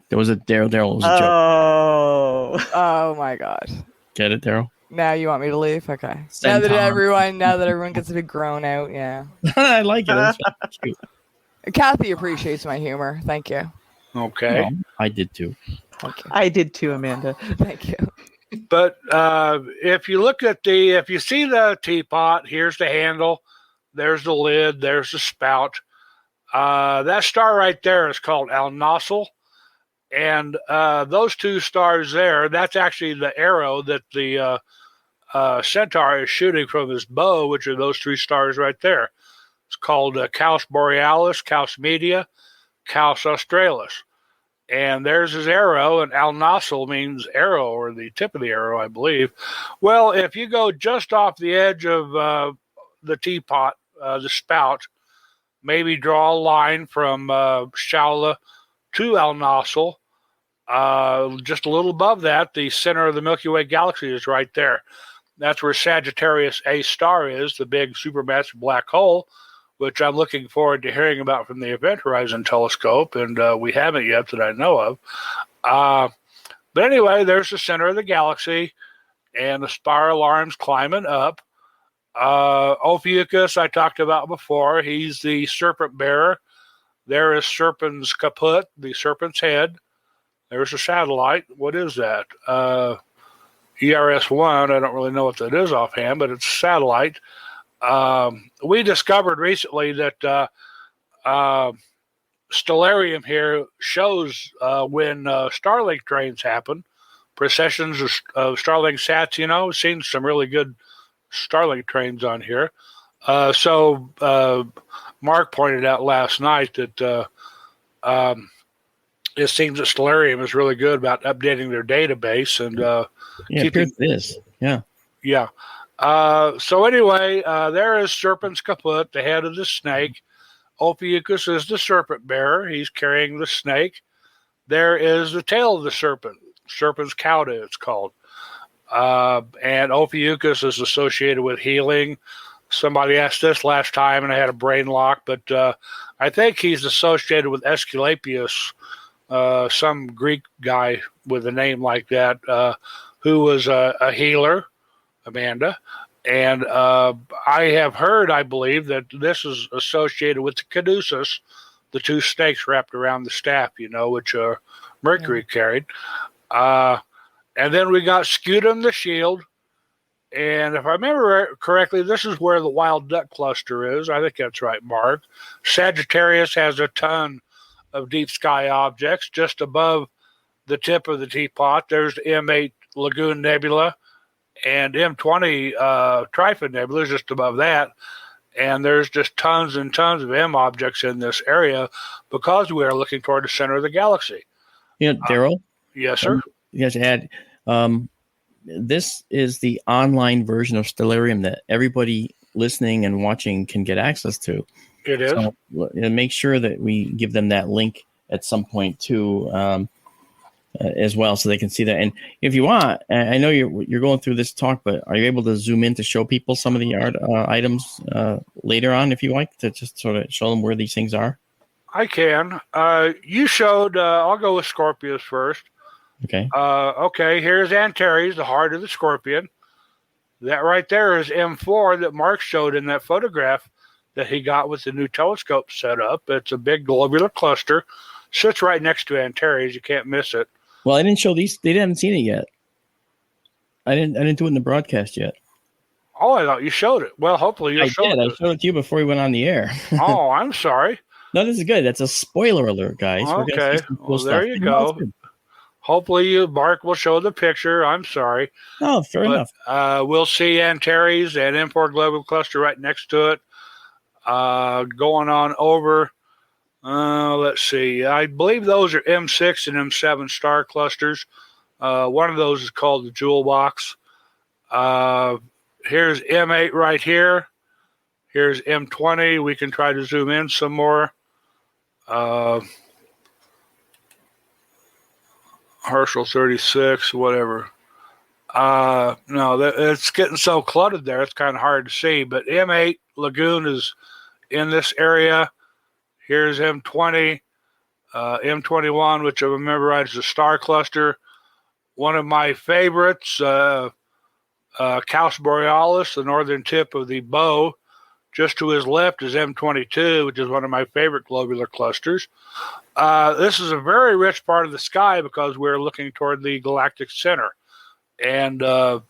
There was a Daryl was a joke. Oh my god. Get it, Daryl? Now you want me to leave? Okay. Centaur. Now that everyone gets a bit grown out, yeah. I like it. That's cute. Kathy appreciates my humor. Thank you. Okay. Well, I did too. Thank you. I did too, Amanda. Thank you. But if you see the teapot, here's the handle, there's the lid, there's the spout. That star right there is called Alnosul. And those two stars there, that's actually the arrow that the centaur is shooting from his bow, which are those three stars right there. It's called Caus Borealis, Caus Media, Caus Australis. And there's his arrow, and Alnosul means arrow, or the tip of the arrow, I believe. Well, if you go just off the edge of the teapot, the spout, maybe draw a line from Shaula to Alnosul. Just a little above that, the center of the Milky Way galaxy is right there. That's where Sagittarius A star is, the big supermassive black hole, which I'm looking forward to hearing about from the Event Horizon Telescope, and we haven't yet that I know of. But anyway, there's the center of the galaxy, and the spiral arms climbing up. Ophiuchus, I talked about before. He's the serpent bearer. There is Serpens Caput, the serpent's head. There's a satellite. What is that? ERS-1. I don't really know what that is offhand, but it's a satellite. We discovered recently that Stellarium here shows when Starlink trains happen. processions of Starlink sats. Seen some really good Starlink trains on here. So Mark pointed out last night that it seems that Stellarium is really good about updating their database and keeping this. Yeah. Yeah. So anyway, there is Serpens Kaput, the head of the snake. Ophiuchus is the serpent bearer. He's carrying the snake. There is the tail of the serpent, Serpens Cauda, it's called. And Ophiuchus is associated with healing. Somebody asked this last time, and I had a brain lock, but I think he's associated with Aesculapius, some Greek guy with a name like that, who was a healer, Amanda. And I have heard, I believe, that this is associated with the caduceus, the two snakes wrapped around the staff, which Mercury carried. And then we got Scutum the shield. And if I remember correctly, this is where the wild duck cluster is. I think that's right, Mark. Sagittarius has a ton of deep sky objects. Just above the tip of the teapot, there's the M8 Lagoon Nebula, and M20 Trifid Nebula is just above that. And there's just tons and tons of M objects in this area because we are looking toward the center of the galaxy. Daryl? Yes, sir. You guys add, this is the online version of Stellarium that everybody listening and watching can get access to. It is. So make sure that we give them that link at some point too, as well, so they can see that. And if you want, I know you're going through this talk, but are you able to zoom in to show people some of the art items later on, if you like, to just sort of show them where these things are? I can. You showed. I'll go with Scorpius first. Okay. Okay. Here's Antares, the heart of the scorpion. That right there is M4 that Mark showed in that photograph that he got with the new telescope set up. It's a big globular cluster. Sits right next to Antares. You can't miss it. Well, I didn't show these. They haven't seen it yet. I didn't do it in the broadcast yet. Oh, I thought you showed it. Well, hopefully you'll show it. I showed it to you before we went on the air. Oh, I'm sorry. No, this is good. That's a spoiler alert, guys. Okay. Well, there you go. Hopefully Mark will show the picture. I'm sorry. Oh, fair enough. We'll see Antares and M4 Global Cluster right next to it. Going on over, let's see. I believe those are M6 and M7 star clusters. One of those is called the Jewel Box. Here's M8 right here. Here's M20. We can try to zoom in some more. Herschel 36, whatever. No, it's getting so cluttered there, it's kind of hard to see. But M8 Lagoon is in this area. Here's M20, M21, which I remember is a star cluster. One of my favorites, Caus Borealis, the northern tip of the bow. Just to his left is M22, which is one of my favorite globular clusters. This is a very rich part of the sky because we're looking toward the galactic center. And the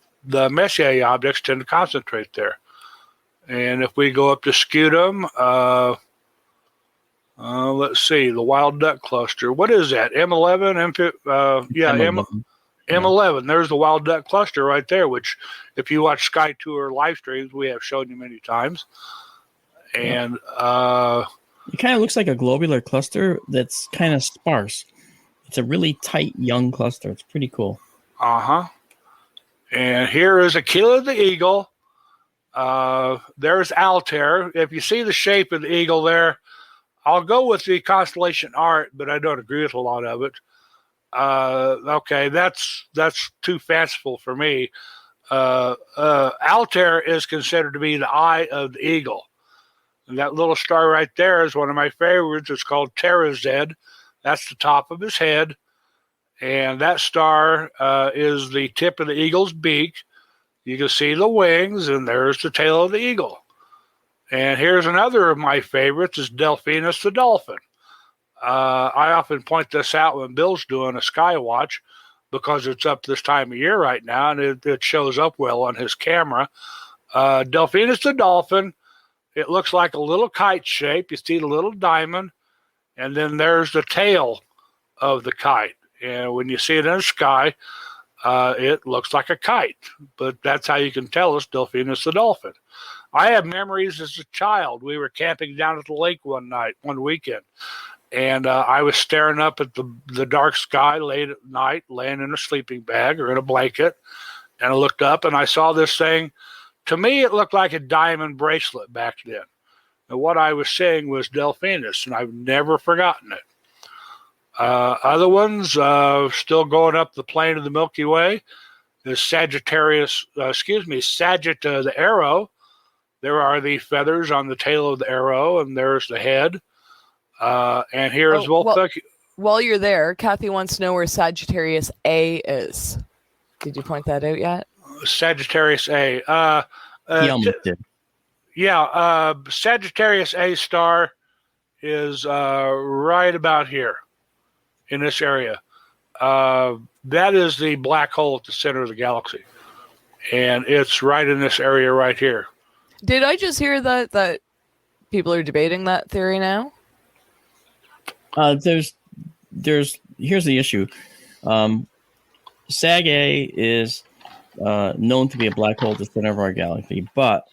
Messier objects tend to concentrate there. And if we go up to Scutum, let's see, the Wild Duck Cluster. What is that? M11? M11. There's the Wild Duck Cluster right there, which if you watch Sky Tour live streams, we have shown you many times. And it kind of looks like a globular cluster that's kind of sparse. It's a really tight, young cluster. It's pretty cool. Uh-huh. And here is Aquila the Eagle. There's Altair. If you see the shape of the eagle there, I'll go with the constellation art, but I don't agree with a lot of it. Okay, that's too fanciful for me. Altair is considered to be the eye of the eagle. And that little star right there is one of my favorites. It's called Terra Z. That's the top of his head. And that star is the tip of the eagle's beak. You can see the wings, and there's the tail of the eagle. And here's another of my favorites, is Delphinus the dolphin. I often point this out when Bill's doing a sky watch because it's up this time of year right now, and it shows up well on his camera. Delphinus the dolphin, it looks like a little kite shape. You see the little diamond, and then there's the tail of the kite. And when you see it in the sky, it looks like a kite, but that's how you can tell it's Delphinus the dolphin. I have memories as a child. We were camping down at the lake one weekend, and I was staring up at the dark sky late at night, laying in a sleeping bag or in a blanket, and I looked up and I saw this thing. To me, it looked like a diamond bracelet back then. And what I was seeing was Delphinus, and I've never forgotten it. Other ones still going up the plane of the Milky Way is Sagittarius, the arrow. There are the feathers on the tail of the arrow, and there's the head. And here is Vulpecula. While you're there, Kathy wants to know where Sagittarius A is. Did you point that out yet? Sagittarius A. He almost did. Yeah, Sagittarius A star is right about here in this area. That is the black hole at the center of the galaxy. And it's right in this area right here. Did I just hear that people are debating that theory now? Here's the issue. Sag A is known to be a black hole at the center of our galaxy, but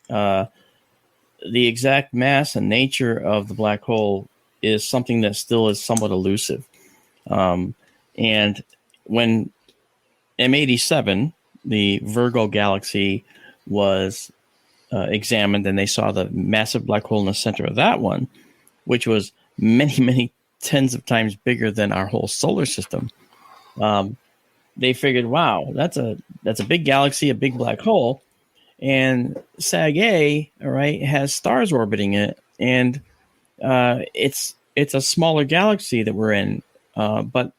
the exact mass and nature of the black hole is something that still is somewhat elusive. And when M87, the Virgo galaxy, was examined, and they saw the massive black hole in the center of that one, which was many, many tens of times bigger than our whole solar system, they figured, wow, that's a big galaxy, a big black hole. And Sag A, all right, has stars orbiting it, and it's a smaller galaxy that we're in, but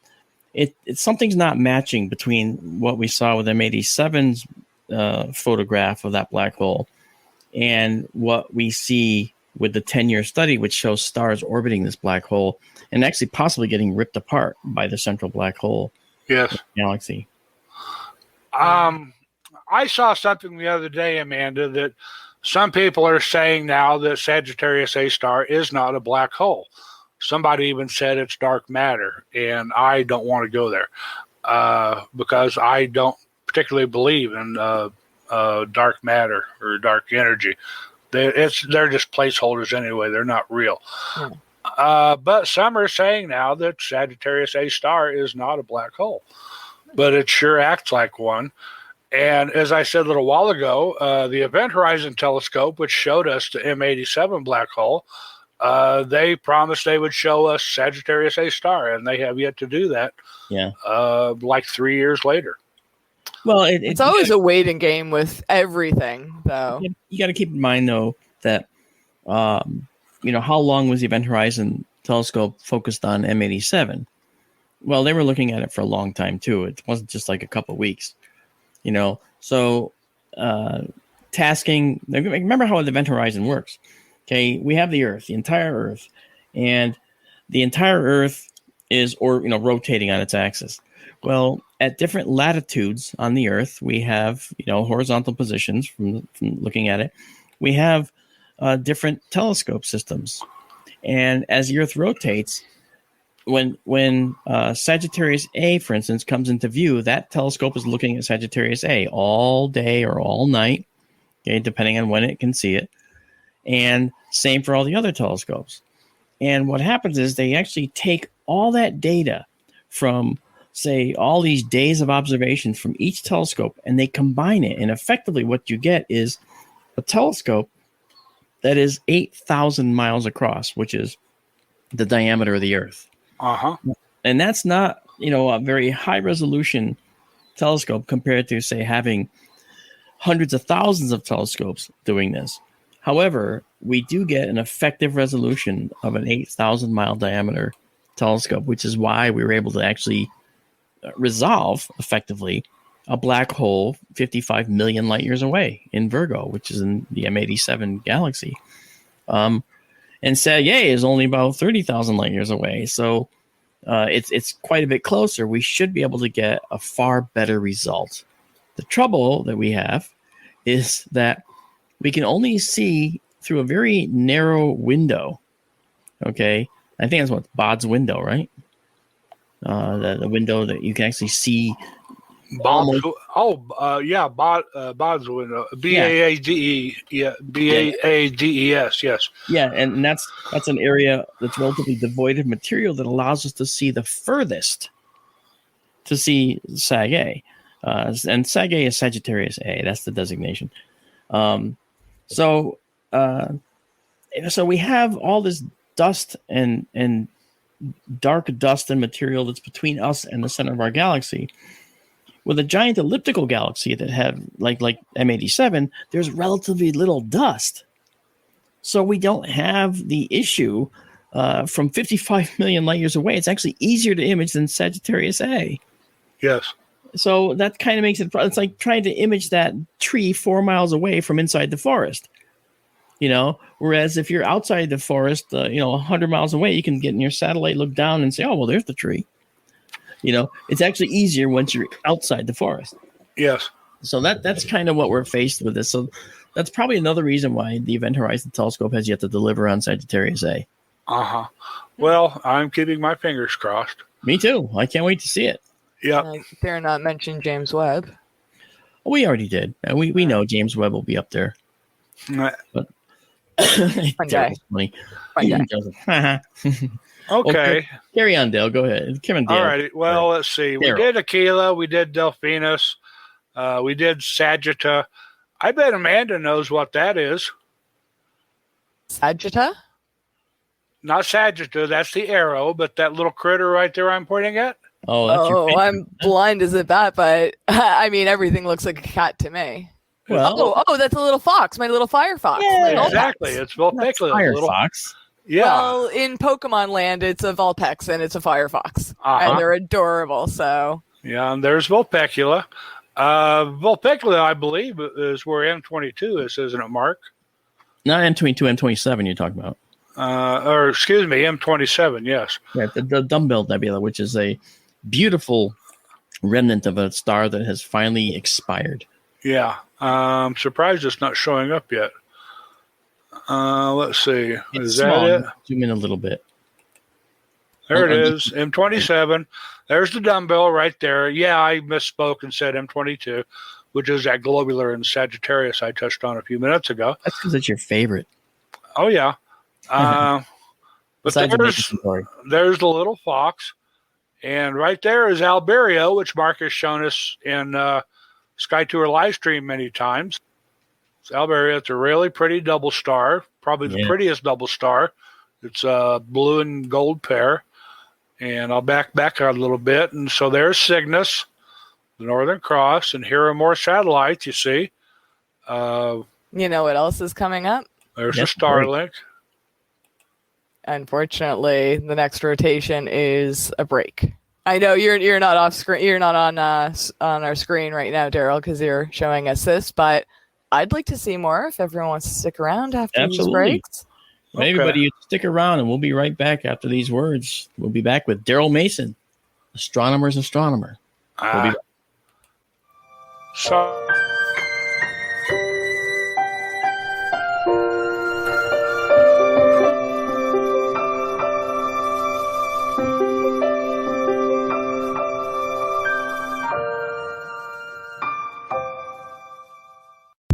it's something's not matching between what we saw with M87's photograph of that black hole and what we see with the 10-year study, which shows stars orbiting this black hole and actually possibly getting ripped apart by the central black hole. Yes. Galaxy. I saw something the other day, Amanda, that some people are saying now that Sagittarius A star is not a black hole. Somebody even said it's dark matter, and I don't want to go there because I don't particularly believe in dark matter or dark energy. They're just placeholders anyway. They're not real. But some are saying now that Sagittarius A star is not a black hole, but it sure acts like one. And as I said a little while ago, the Event Horizon Telescope, which showed us the M87 black hole, they promised they would show us Sagittarius A star, and they have yet to do that. Yeah. Like 3 years later. Well, it's always a waiting game with everything, though. You got to keep in mind, though, that how long was the Event Horizon Telescope focused on M87? Well, they were looking at it for a long time too. It wasn't just like a couple of weeks. So tasking. Remember how the Event Horizon works. Okay, we have the Earth, the entire Earth, and the entire Earth is rotating on its axis. Well, at different latitudes on the Earth, we have horizontal positions from looking at it. We have different telescope systems, and as the Earth rotates, when Sagittarius A, for instance, comes into view, that telescope is looking at Sagittarius A all day or all night, okay, depending on when it can see it. And same for all the other telescopes. And what happens is they actually take all that data from, say, all these days of observation from each telescope, and they combine it. And effectively what you get is a telescope that is 8,000 miles across, which is the diameter of the Earth. And that's not, a very high resolution telescope compared to, say, having hundreds of thousands of telescopes doing this. However, we do get an effective resolution of an 8,000 mile diameter telescope, which is why we were able to actually resolve effectively a black hole 55 million light years away in Virgo, which is in the M87 galaxy. And Sag A is only about 30,000 light years away. So it's quite a bit closer. We should be able to get a far better result. The trouble that we have is that we can only see through a very narrow window. Okay. I think that's what Bod's window, right? The window that you can actually see Boswin. Yeah, Boswin. B-A-A-D-E. Yeah, B-A-A-D-E-S. Yes. Yeah, and that's an area that's relatively devoid of material that allows us to see the furthest to see Sag A. And Sag A is Sagittarius A. That's the designation. So we have all this dust and dark dust and material that's between us and the center of our galaxy. With a giant elliptical galaxy that have like M87, there's relatively little dust. So we don't have the issue from 55 million light years away. It's actually easier to image than Sagittarius A. Yes. So that kind of makes it's like trying to image that tree 4 miles away from inside the forest. Whereas if you're outside the forest, 100 miles away, you can get in your satellite, look down and say, oh, well, there's the tree. It's actually easier once you're outside the forest. Yes. So that's kind of what we're faced with this. So that's probably another reason why the Event Horizon Telescope has yet to deliver on Sagittarius A. Uh-huh. Well, I'm keeping my fingers crossed. Me too. I can't wait to see it. Yeah. Dare not mention James Webb. We already did. We know James Webb will be up there. But One day. Okay. Carry on, Dale. Go ahead. Kim and Dale. All right. Well, let's see. We did Aquila. We did Delphinus. We did Sagitta. I bet Amanda knows what that is. Sagitta? Not Sagitta. That's the arrow, but that little critter right there I'm pointing at. Oh, I'm blind as a bat, but I mean, everything looks like a cat to me. Well, that's a little fox, my little firefox. Yeah, exactly. It's Vulpix. Firefox. Yeah. Well, in Pokemon Land, it's a Vulpix and it's a Firefox, and they're adorable. So yeah, and there's Vulpecula. Vulpecula, I believe, is where M22 is, isn't it, Mark? Not M22, M27. You're talking about. Or excuse me, M27. Yes. Yeah, the Dumbbell Nebula, which is a beautiful remnant of a star that has finally expired. Yeah, I'm surprised it's not showing up yet. Let's see. Is that it? Zoom in a little bit. There it is, M27. There's the dumbbell right there. Yeah, I misspoke and said M22, which is that globular in Sagittarius I touched on a few minutes ago. That's because it's your favorite. Oh, yeah. But there's the little fox. And right there is Alberio, which Mark has shown us in Sky Tour live stream many times. It's Alberio. It's a really pretty double star, probably the prettiest double star. It's a blue and gold pair. And I'll back out a little bit. And so there's Cygnus, the Northern Cross, and here are more satellites, you see. You know what else is coming up? There's a Starlink. Unfortunately, the next rotation is a break. I know you're not off screen. You're not on our screen right now, Daryl, because you're showing us this. But I'd like to see more if everyone wants to stick around after these breaks. Well, everybody, stick around, and we'll be right back after these words. We'll be back with Daryl Mason, astronomer's astronomer. We'll be back.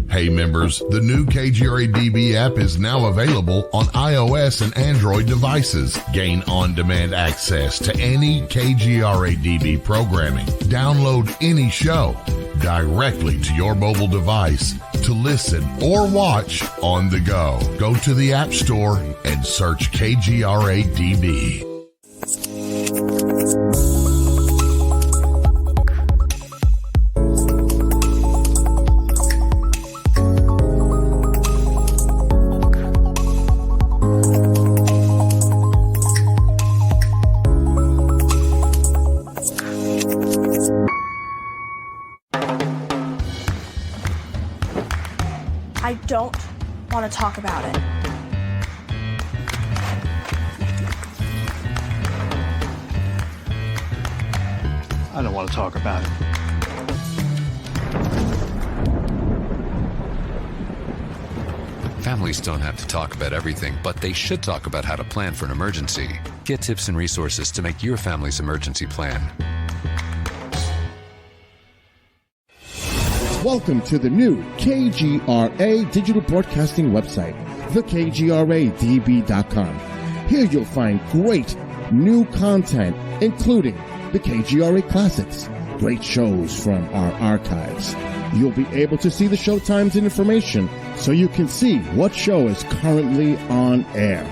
Hey members, the new KGRA-DB app is now available on iOS and Android devices. Gain on-demand access to any KGRA-DB programming. Download any show directly to your mobile device to listen or watch on the go. Go to the App Store and search KGRA-DB. I don't want to talk about it. I don't want to talk about it. Families don't have to talk about everything, but they should talk about how to plan for an emergency. Get tips and resources to make your family's emergency plan. Welcome to the new KGRA digital broadcasting website, thekgradb.com. Here you'll find great new content, including the KGRA Classics, great shows from our archives. You'll be able to see the show times and information so you can see what show is currently on air.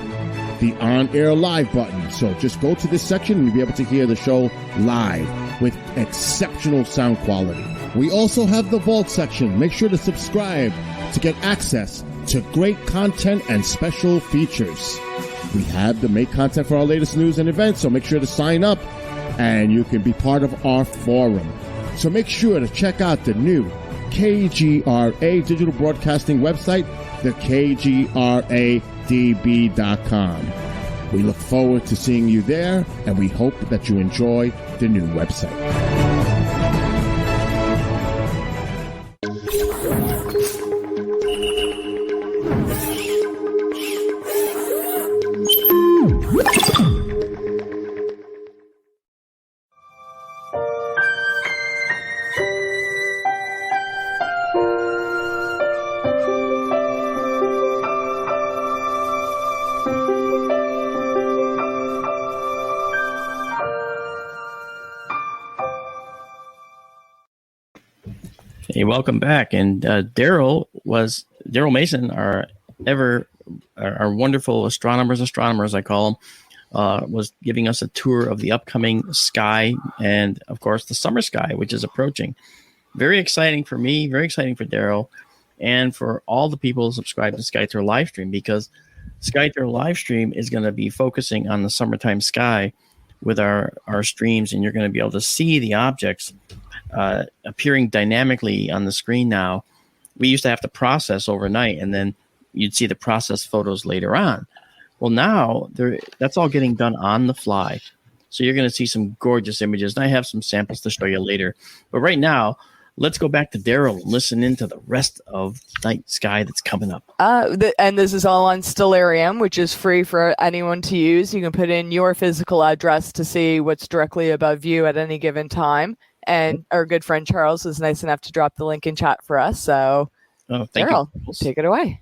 The on-air live button. So just go to this section and you'll be able to hear the show live with exceptional sound quality. We also have the Vault section. Make sure to subscribe to get access to great content and special features. We have the make content for our latest news and events, so make sure to sign up and you can be part of our forum. So make sure to check out the new KGRA digital broadcasting website, thekgradb.com. We look forward to seeing you there, and we hope that you enjoy the new website. Hey, welcome back. And Daryl Mason, our wonderful astronomers, I call him, was giving us a tour of the upcoming sky and, of course, the summer sky, which is approaching. Very exciting for me, very exciting for Daryl, and for all the people who subscribe to SkyTour Livestream, because SkyTour Livestream is going to be focusing on the summertime sky with our streams, and you're going to be able to see the objects appearing dynamically on the screen now. We used to have to process overnight, and then you'd see the processed photos later on. Well, now that's all getting done on the fly. So you're going to see some gorgeous images, and I have some samples to show you later. But right now, let's go back to Daryl and listen into the rest of night sky that's coming up. And this is all on Stellarium, which is free for anyone to use. You can put in your physical address to see what's directly above you at any given time. And our good friend Charles was nice enough to drop the link in chat for us. So, Daryl, take it away.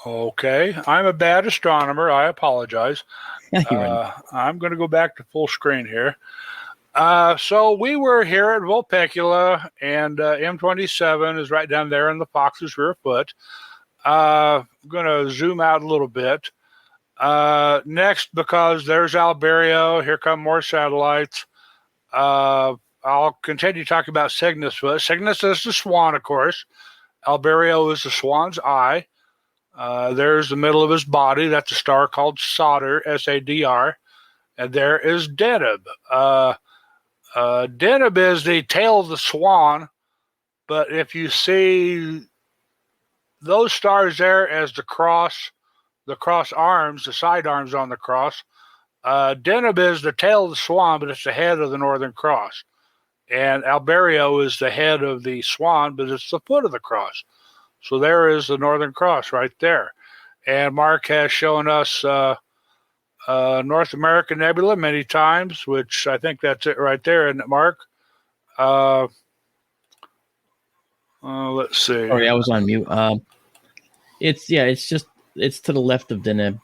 Okay. I'm a bad astronomer. I apologize. I'm going to go back to full screen here. So we were here at Vulpecula, and M27 is right down there in the Fox's rear foot. I'm going to zoom out a little bit. Next, because there's Alberio, here come more satellites. I'll continue talking about Cygnus foot. Cygnus is the swan, of course. Alberio is the swan's eye. There's the middle of his body. That's a star called Sadr, S-A-D-R. And there is Deneb. Deneb is the tail of the swan, but if you see those stars there as the cross arms, the side arms on the cross, Deneb is the tail of the swan, but it's the head of the Northern Cross. And Alberio is the head of the swan, but it's the foot of the cross. So there is the Northern Cross right there. And Mark has shown us North American Nebula many times, which I think that's it right there, isn't it, Mark? Let's see. Sorry, I was on mute. It's to the left of Deneb.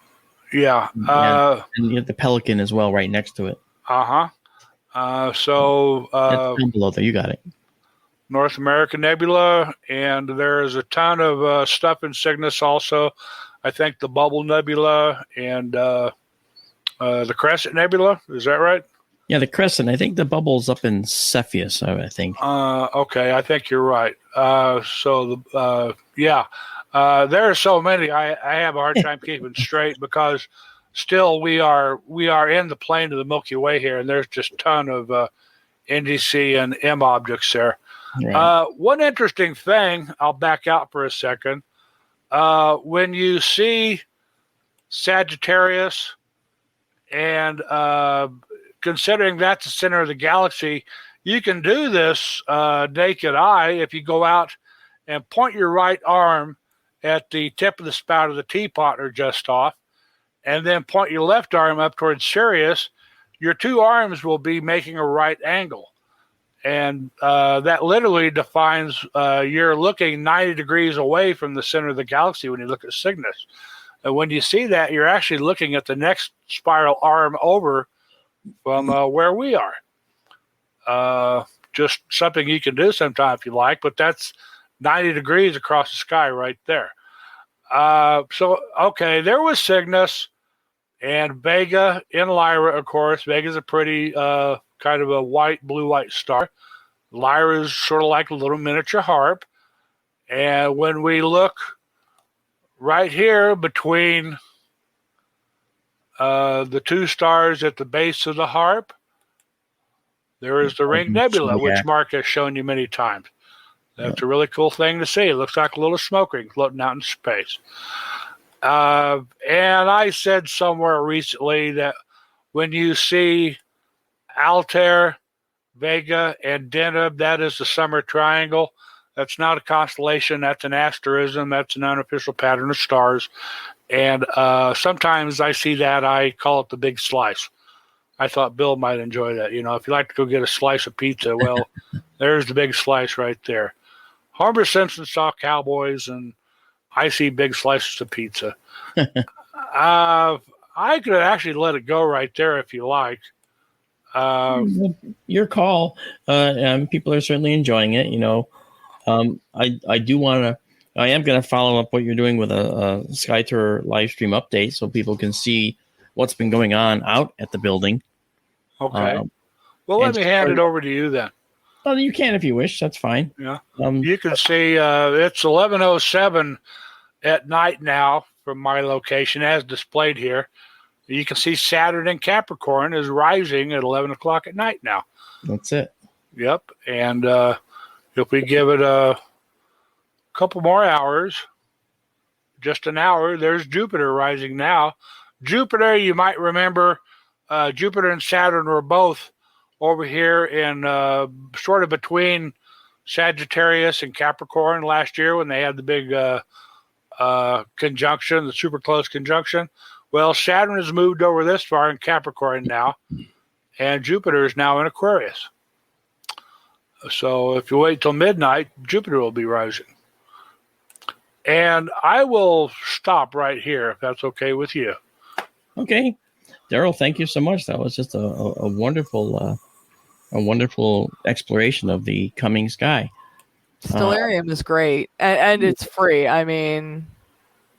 Yeah. And you have the Pelican as well right next to it. Uh-huh. That's down below there. You got it. North American Nebula, and there is a ton of stuff in Cygnus also. I think the Bubble Nebula and the Crescent Nebula. Is that right? Yeah, the Crescent. I think the Bubble's up in Cepheus, I think. Okay, I think you're right. There are so many. I have a hard time keeping straight because still we are in the plane of the Milky Way here, and there's just a ton of NDC and M objects there. Right. One interesting thing, I'll back out for a second. When you see Sagittarius, and considering that's the center of the galaxy, you can do this naked eye if you go out and point your right arm at the tip of the spout of the teapot or just off, and then point your left arm up towards Sirius. Your two arms will be making a right angle. And that literally defines you're looking 90 degrees away from the center of the galaxy when you look at Cygnus. And when you see that, you're actually looking at the next spiral arm over from where we are. Just something you can do sometime if you like, but that's 90 degrees across the sky right there. Okay, there was Cygnus and Vega in Lyra, of course. Vega's a pretty kind of a blue-white star. Lyra is sort of like a little miniature harp. And when we look right here between the two stars at the base of the harp, there is the Ring Nebula, which Mark has shown you many times. That's a really cool thing to see. It looks like a little smoke ring floating out in space. And I said somewhere recently that when you see Altair, Vega, and Deneb, that is the Summer Triangle. That's not a constellation. That's an asterism. That's an unofficial pattern of stars. And sometimes I see that. I call it the Big Slice. I thought Bill might enjoy that. You know, if you like to go get a slice of pizza, well, there's the Big Slice right there. Homer Simpson saw cowboys, and I see big slices of pizza. I could actually let it go right there if you like. Your call. People are certainly enjoying it. You know, I do want to. I am going to follow up what you're doing with a SkyTour live stream update, so people can see what's been going on out at the building. Okay. Well, let me hand it over to you then. Oh, you can if you wish. That's fine. Yeah. You can see it's 11:07 at night now from my location, as displayed here. You can see Saturn in Capricorn is rising at 11 o'clock at night now. That's it. Yep. And if we give it a couple more hours, just an hour, there's Jupiter rising now. Jupiter, you might remember, Jupiter and Saturn were both over here in sort of between Sagittarius and Capricorn last year when they had the big conjunction, the super close conjunction. Well, Saturn has moved over this far in Capricorn now, and Jupiter is now in Aquarius. So if you wait till midnight, Jupiter will be rising. And I will stop right here if that's okay with you. Okay. Daryl, thank you so much. That was just a wonderful exploration of the coming sky. Stellarium is great, and it's free. I mean,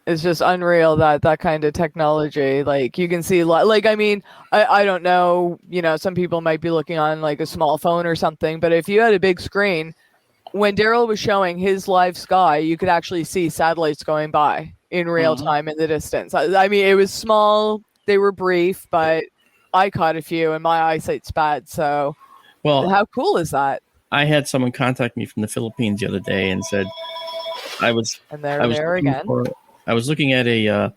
it's just unreal that kind of technology. Like you can see, like I mean, I don't know. You know, some people might be looking on like a small phone or something, but if you had a big screen, when Daryl was showing his live sky, you could actually see satellites going by in real time in the distance. I mean, it was small. They were brief, but I caught a few, and my eyesight's bad. So, well, how cool is that? I had someone contact me from the Philippines the other day and said I was looking at a.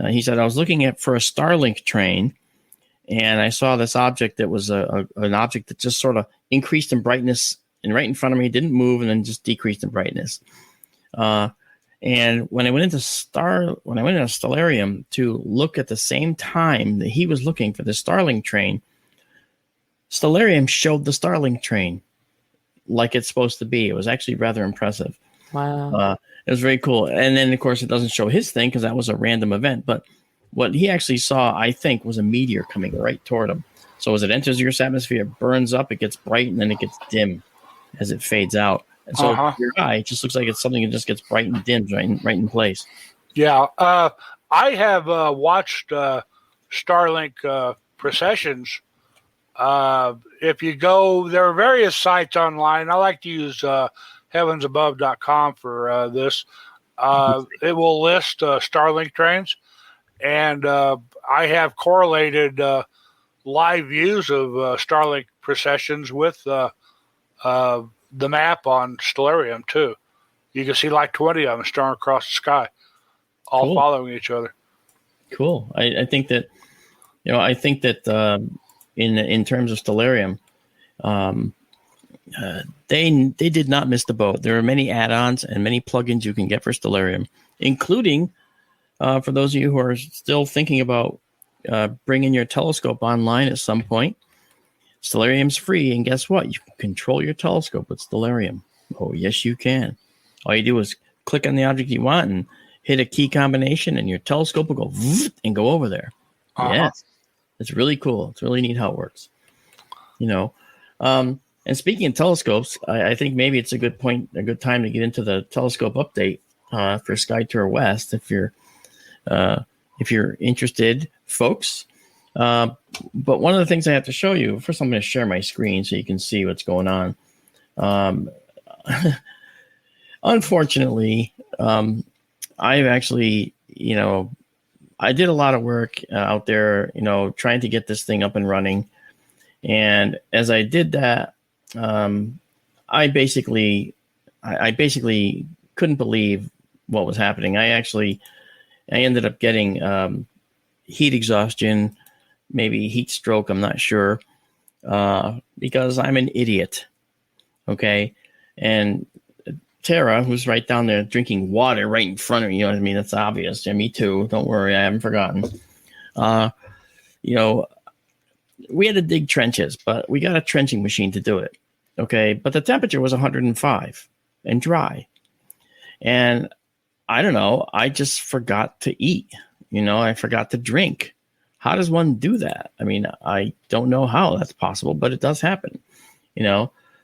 He said I was looking at for a Starlink train, and I saw this object that was an object that just sort of increased in brightness, and right in front of me, didn't move, and then just decreased in brightness. And when I went into Stellarium to look at the same time that he was looking for the Starlink train, Stellarium showed the Starlink train like it's supposed to be. It was actually rather impressive. Wow. It was very cool. And then, of course, it doesn't show his thing because that was a random event. But what he actually saw, I think, was a meteor coming right toward him. So as it enters your atmosphere, it burns up, it gets bright, and then it gets dim as it fades out. And so your eye, it just looks like it's something that just gets bright and dimmed right in place. Yeah. I have watched Starlink processions. If you go, there are various sites online. I like to use heavensabove.com for this. It will list Starlink trains. And I have correlated live views of Starlink processions with the map on Stellarium too. You can see like 20 of them starring across the sky, all following each other. Cool. I think that, in terms of Stellarium, they did not miss the boat. There are many add-ons and many plugins you can get for Stellarium, including for those of you who are still thinking about bringing your telescope online at some point. Stellarium's free, and guess what? You can control your telescope with Stellarium. Oh, yes, you can. All you do is click on the object you want and hit a key combination, and your telescope will go and go over there. Yes, it's really cool. It's really neat how it works. And speaking of telescopes, I think maybe it's a good time to get into the telescope update for SkyTour West if you're interested, folks. But one of the things I have to show you, first I'm going to share my screen so you can see what's going on. Unfortunately, I've actually, I did a lot of work out there, trying to get this thing up and running. And as I did that, I basically couldn't believe what was happening. I ended up getting heat exhaustion, maybe heat stroke, I'm not sure, because I'm an idiot. Okay. And Tara, who's right down there drinking water right in front of me, that's obvious. Yeah, me too. Don't worry, I haven't forgotten. We had to dig trenches, but we got a trenching machine to do it. Okay. But the temperature was 105 and dry. And I don't know, I just forgot to eat. I forgot to drink. How does one do that? I mean, I don't know how that's possible, but it does happen,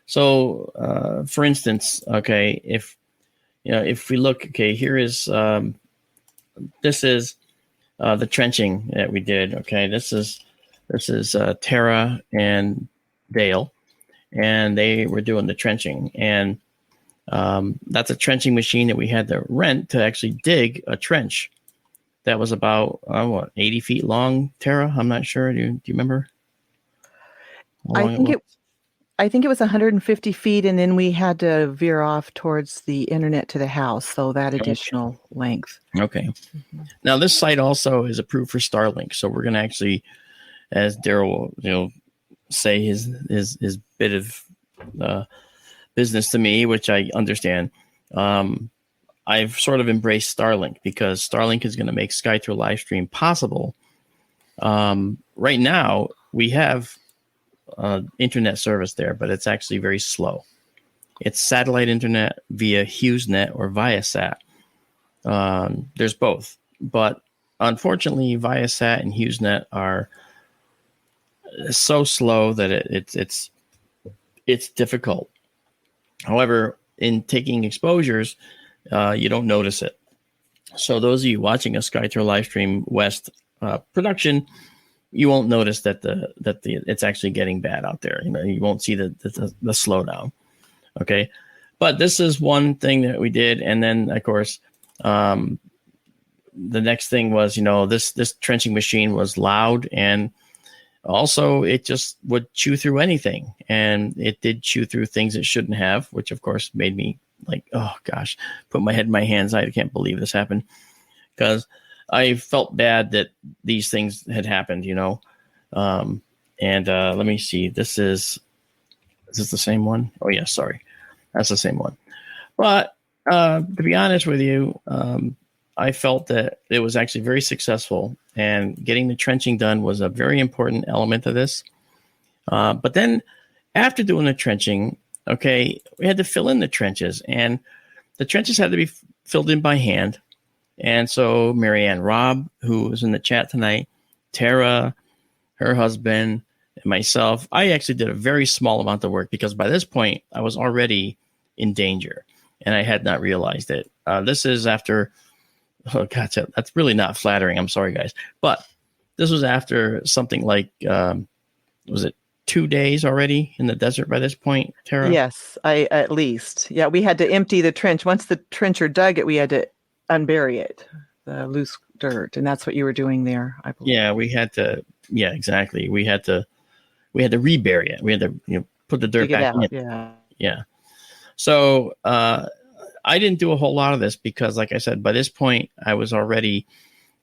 So, for instance, okay, if we look, okay, here is, this is the trenching that we did. Okay. This is Tara and Dale, and they were doing the trenching. And that's a trenching machine that we had to rent to actually dig a trench that was about 80 feet long. Tara, I'm not sure. Do you remember? I think it was 150 feet, and then we had to veer off towards the internet to the house, so that additional length. Okay. Now this site also is approved for Starlink, so we're going to actually, as Daryl will, say his bit of business to me, which I understand. I've sort of embraced Starlink because Starlink is going to make SkyTour Livestream possible. Right now, we have internet service there, but it's actually very slow. It's satellite internet via HughesNet or Viasat. There's both, but unfortunately, Viasat and HughesNet are so slow that it's difficult. However, in taking exposures, you don't notice it. So those of you watching a SkyTour Livestream West production, you won't notice that it's actually getting bad out there. You won't see the slowdown. Okay, but this is one thing that we did, and then of course, the next thing was this trenching machine was loud, and also it just would chew through anything, and it did chew through things it shouldn't have, which of course made me like, oh gosh, put my head in my hands. I can't believe this happened, because I felt bad that these things had happened, let me see. Is this the same one? Oh yeah, sorry. That's the same one. But to be honest with you, I felt that it was actually very successful, and getting the trenching done was a very important element of this. But then after doing the trenching, okay, we had to fill in the trenches, and the trenches had to be filled in by hand. And so Marianne Robb, who was in the chat tonight, Tara, her husband, and myself, I actually did a very small amount of work because by this point I was already in danger and I had not realized it. This is after, oh God, that's really not flattering. I'm sorry, guys. But this was after something like, was it 2 days already in the desert by this point, Tara? Yes, at least. Yeah, we had to empty the trench. Once the trencher dug it, we had to unbury it, the loose dirt, and that's what you were doing there, I believe. Yeah, we had to. Yeah, exactly. We had to rebury it. We had to put the dirt back in. Yeah. So I didn't do a whole lot of this because, like I said, by this point I was already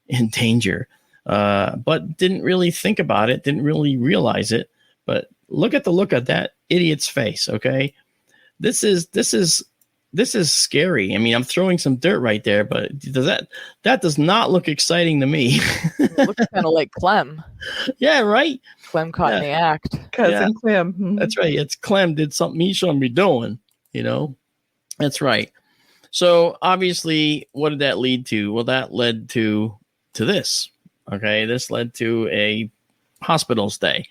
in danger, but didn't really think about it. Didn't really realize it. But look at the look at that idiot's face. Okay, this is this is scary. I mean, I'm throwing some dirt right there, but that does not look exciting to me. It looks kind of like Clem. Yeah, right. Clem caught in the act. Cousin Clem. Mhm. That's right. It's Clem did something he shouldn't be doing. That's right. So obviously, what did that lead to? Well, that led to this. Okay, this led to a hospital stay.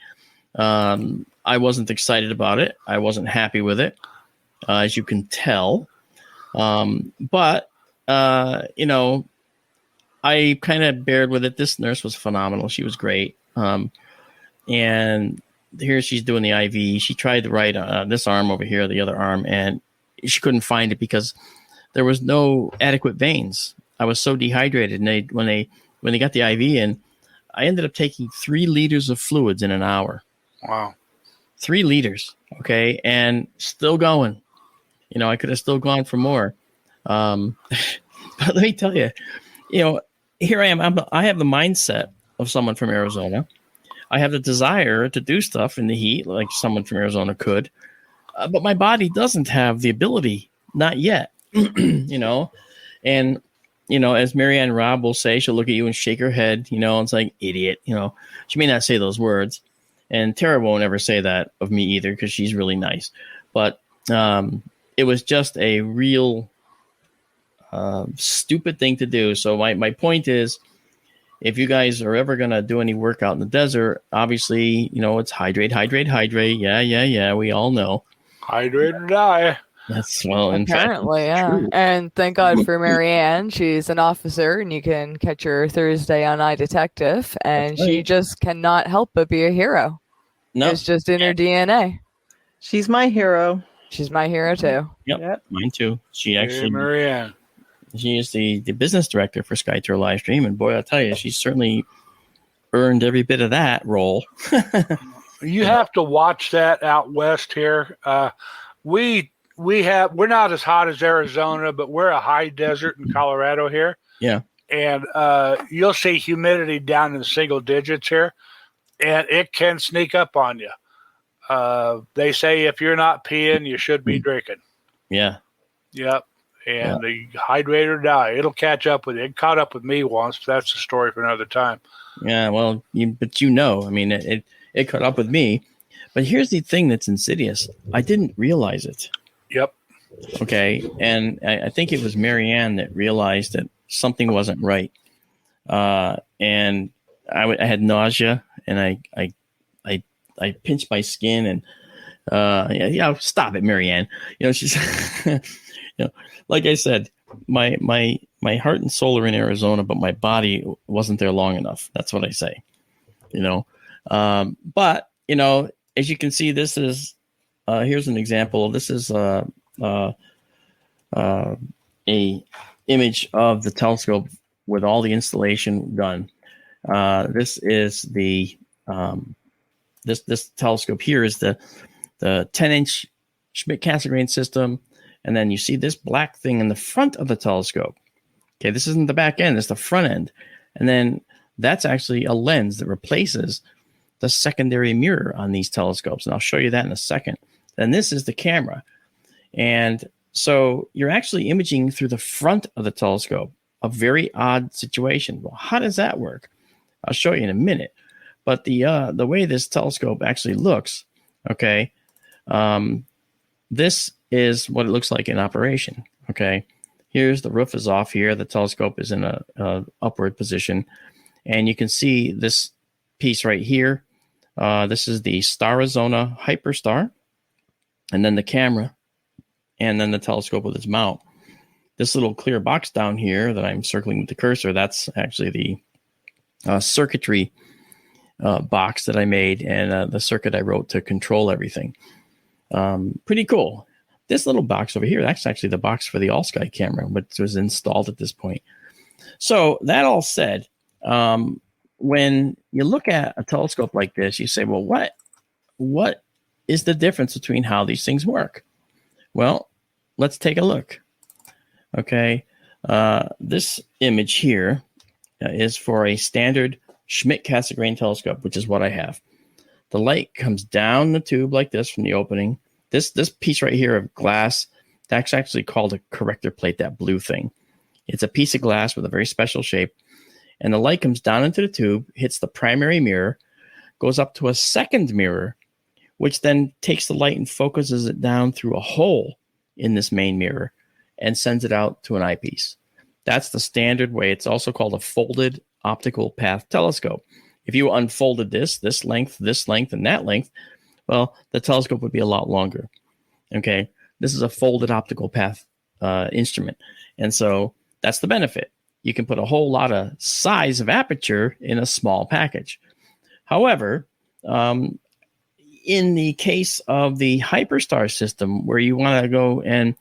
I wasn't excited about it. I wasn't happy with it, as you can tell. But I kind of bared with it. This nurse was phenomenal. She was great. And here she's doing the IV. She tried to write this arm over here, the other arm, and she couldn't find it because there was no adequate veins. I was so dehydrated. And when they got the IV in, I ended up taking 3 liters of fluids in an hour. Wow. 3 liters. Okay. And still going. I could have still gone for more. But let me tell you, here I am. I have the mindset of someone from Arizona. I have the desire to do stuff in the heat like someone from Arizona could. But my body doesn't have the ability. Not yet. And as Marianne Robb will say, she'll look at you and shake her head, and it's like, idiot, she may not say those words. And Tara won't ever say that of me either, because she's really nice. But it was just a real stupid thing to do. So my point is, if you guys are ever going to do any workout in the desert, obviously, it's hydrate. Yeah. We all know. Hydrate or die. That's apparently, yeah. True. And thank God for Marianne. She's an officer, and you can catch her Thursday on iDetective, and she just cannot help but be a hero. No, it's just in her DNA. She's my hero. She's my hero too. Yep. Mine too. She actually, Marianne. She is the business director for SkyTour Livestream, and boy, I'll tell you, she's certainly earned every bit of that role. You have to watch that out west here. We're not as hot as Arizona, but we're a high desert in Colorado here. Yeah. And you'll see humidity down in the single digits here, and it can sneak up on you. They say if you're not peeing, you should be drinking. Yeah. Yep. And the hydrate or die, it'll catch up with you. It caught up with me once, but that's a story for another time. Yeah, well, I mean, it caught up with me. But here's the thing that's insidious. I didn't realize it. Yep. Okay. And I think it was Marianne that realized that something wasn't right. And I had nausea, and I pinched my skin, and stop it, Marianne. She's, like I said, my heart and soul are in Arizona, but my body wasn't there long enough. That's what I say. But as you can see, this is here's an example. This is a image of the telescope with all the installation done. This is the this telescope here is the 10-inch Schmidt-Cassegrain system, and then you see this black thing in the front of the telescope. Okay, this isn't the back end; it's the front end, and then that's actually a lens that replaces the secondary mirror on these telescopes, and I'll show you that in a second. And this is the camera, and so you're actually imaging through the front of the telescope. A very odd situation. Well, how does that work? I'll show you in a minute. But the way this telescope actually looks, okay, this is what it looks like in operation. Okay, here's the roof is off here. The telescope is in a upward position, and you can see this piece right here. This is the Starizona Hyperstar, and then the camera, and then the telescope with its mount. This little clear box down here that I'm circling with the cursor, that's actually the circuitry box that I made, and the circuit I wrote to control everything. Pretty cool. This little box over here, that's actually the box for the AllSky camera, which was installed at this point. So that all said, when you look at a telescope like this, you say, well, what is the difference between how these things work? Well, let's take a look. Okay, this image here is for a standard Schmidt-Cassegrain telescope, which is what I have. The light comes down the tube like this from the opening. This piece right here of glass That's actually called a corrector plate, that blue thing. It's a piece of glass with a very special shape. And the light comes down into the tube, hits the primary mirror, goes up to a second mirror, which then takes the light and focuses it down through a hole in this main mirror and sends it out to an eyepiece. That's the standard way. It's also called a folded optical path telescope. If you unfolded this length, and that length, well, the telescope would be a lot longer. Okay, this is a folded optical path instrument. And so that's the benefit. You can put a whole lot of size of aperture in a small package. However, in the case of the Hyperstar system, where you want to go and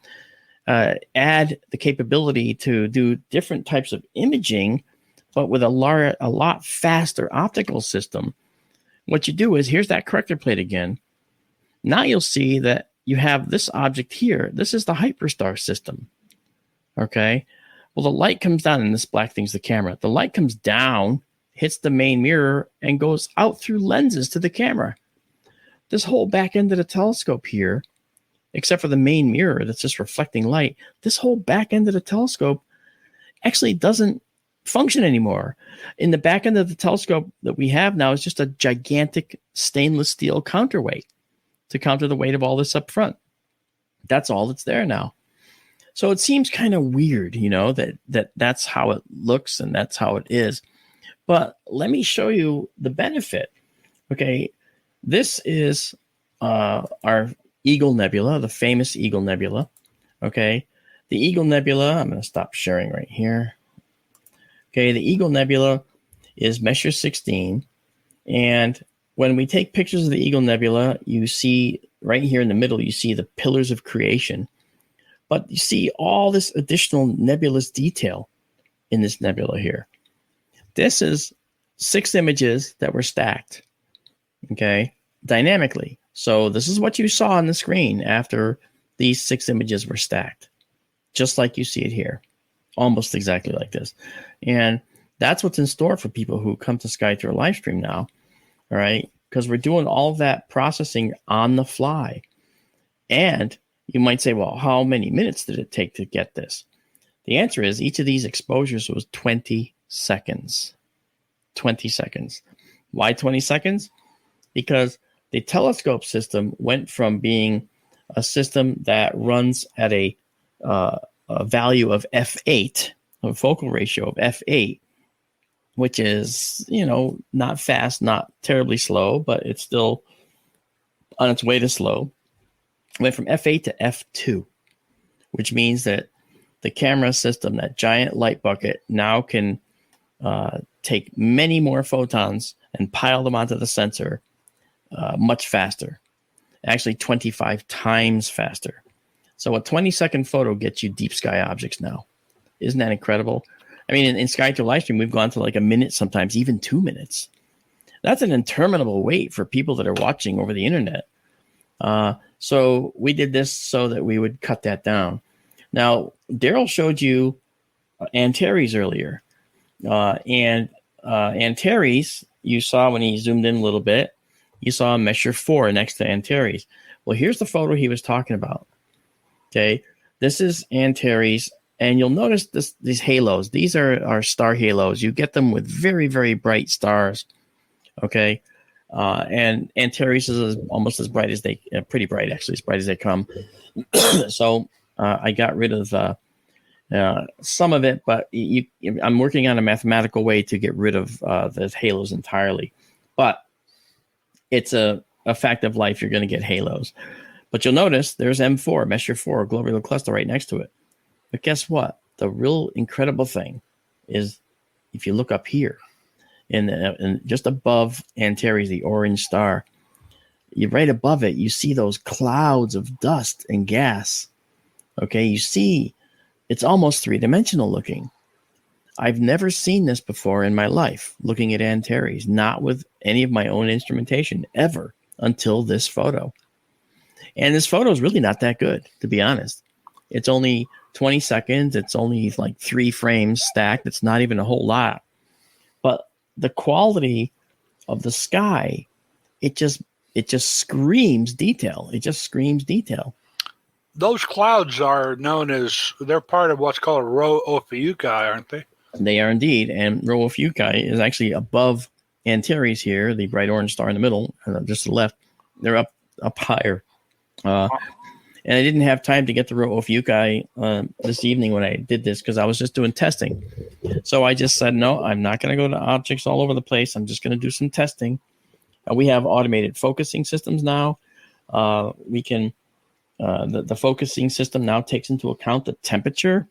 add the capability to do different types of imaging, but with a lot faster optical system, what you do is, here's that corrector plate again. Now you'll see that you have this object here. This is the Hyperstar system. Okay. Well, the light comes down, and this black thing's the camera. The light comes down, hits the main mirror, and goes out through lenses to the camera. This whole back end of the telescope here, except for the main mirror that's just reflecting light, this whole back end of the telescope actually doesn't function anymore. In the back end of the telescope that we have now is just a gigantic stainless steel counterweight to counter the weight of all this up front. That's all that's there now. So it seems kind of weird, that's how it looks and that's how it is. But let me show you the benefit. Okay, this is our Eagle Nebula, the famous Eagle Nebula. Okay, the Eagle Nebula, I'm going to stop sharing right here. Okay, the Eagle Nebula is Messier 16. And when we take pictures of the Eagle Nebula, you see right here in the middle, you see the pillars of creation. But you see all this additional nebulous detail in this nebula here. This is 6 images that were stacked, okay, dynamically. So this is what you saw on the screen after these 6 images were stacked, just like you see it here, almost exactly like this. And that's what's in store for people who come to SkyTour Livestream now, all right, because we're doing all of that processing on the fly. And you might say, well, how many minutes did it take to get this? The answer is each of these exposures was 20 seconds. 20 seconds. Why 20 seconds? Because the telescope system went from being a system that runs at a value of f8, a focal ratio of f8, which is, not fast, not terribly slow, but it's still on its way to slow. Went from f8 to f2, which means that the camera system, that giant light bucket, now can take many more photons and pile them onto the sensor much faster, actually 25 times faster. So a 20-second photo gets you deep sky objects now. Isn't that incredible? I mean, in SkyTour Livestream, we've gone to like a minute, sometimes even 2 minutes. That's an interminable wait for people that are watching over the internet. So we did this so that we would cut that down. Now, Daryl showed you Antares earlier. And Antares, you saw when he zoomed in a little bit, you saw Messier 4 next to Antares. Well, here's the photo he was talking about. Okay, this is Antares, and you'll notice these halos. These are star halos. You get them with very, very bright stars. Okay. And Antares is almost as bright as pretty bright, actually, as bright as they come. So I got rid of some of it, but I'm working on a mathematical way to get rid of the halos entirely. But it's a fact of life. You're going to get halos. But you'll notice there's M4, Messier 4, globular cluster right next to it. But guess what? The real incredible thing is if you look up here, and just above Antares, the orange star, right above it, you see those clouds of dust and gas. Okay, you see, it's almost 3-dimensional looking. I've never seen this before in my life, looking at Antares, not with any of my own instrumentation ever until this photo. And this photo is really not that good, to be honest. It's only 20 seconds. It's only like 3 frames stacked. It's not even a whole lot. But the quality of the sky, it just screams detail. It just screams detail. those clouds are known as, they're part of what's called Rho Ophiuchi, aren't they? They are indeed. And Rho Ophiuchi is actually above Antares here, the bright orange star in the middle, just to the left. They're up higher. And I didn't have time to get to Rho Ophiuchi this evening when I did this because I was just doing testing. So I just said, no, I'm not going to go to objects all over the place. I'm just going to do some testing. We have automated focusing systems now. We can the focusing system now takes into account the temperature.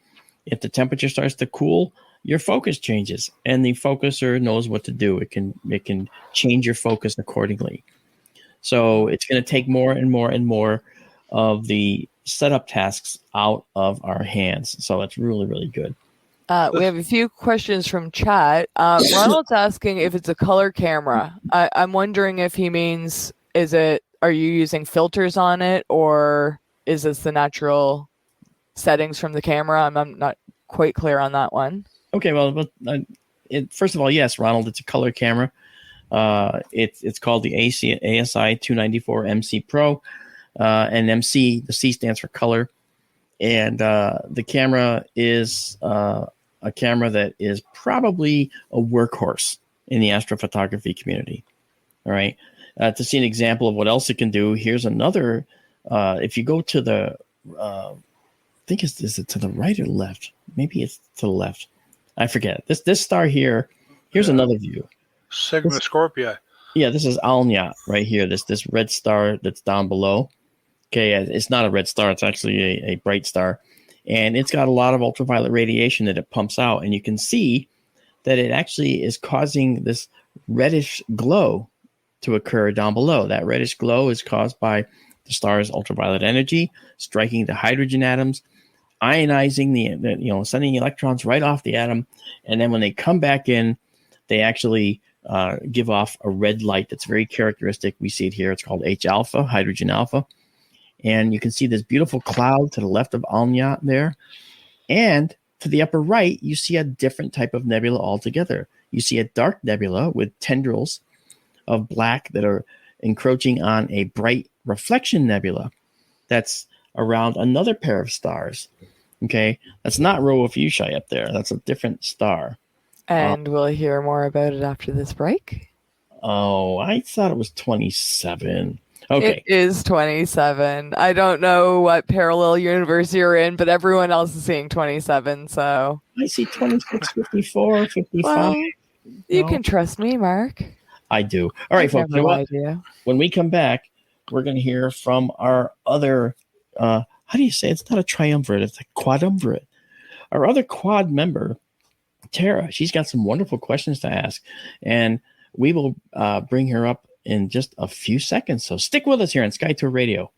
If the temperature starts to cool, your focus changes, and the focuser knows what to do. It can change your focus accordingly. So it's going to take more and more and more of the setup tasks out of our hands. So it's really, really good. We have a few questions from chat. Ronald's asking if it's a color camera. I'm wondering if he means, are you using filters on it, or is this the natural settings from the camera? I'm not quite clear on that one. Okay, well, First of all, yes, Ronald, it's a color camera. It's called the ASI 294 MC Pro. And MC, the C stands for color. And the camera is a camera that is probably a workhorse in the astrophotography community. All right. To see an example of what else it can do, here's another. If you go to the, I think is it to the right or left? Maybe it's to the left. I forget. This star here, here's another view. Sigma Scorpii. Yeah, this is Alniat right here. This red star that's down below. Okay, it's not a red star. It's actually a bright star. And it's got a lot of ultraviolet radiation that it pumps out. And you can see that it actually is causing this reddish glow to occur down below. That reddish glow is caused by the star's ultraviolet energy striking the hydrogen atoms, ionizing sending electrons right off the atom. And then when they come back in, they actually give off a red light that's very characteristic. We see it here. It's called H alpha, hydrogen alpha. And you can see this beautiful cloud to the left of Alniat there. And to the upper right, you see a different type of nebula altogether. You see a dark nebula with tendrils of black that are encroaching on a bright reflection nebula that's around another pair of stars. Okay, that's not Rho Ophiuchi up there. That's a different star. And we'll hear more about it after this break. Oh, I thought it was 27. Okay. It is 27. I don't know what parallel universe you're in, but everyone else is seeing 27, so. I see 26, 54, 55. Well, you can trust me, Mark. I do. All right, folks. No idea. When we come back, we're going to hear from our other, how do you say? It's not a triumvirate, it's a quadumvirate. Our other quad member, Tara, she's got some wonderful questions to ask, and we will bring her up in just a few seconds. So stick with us here on Sky Tour Radio.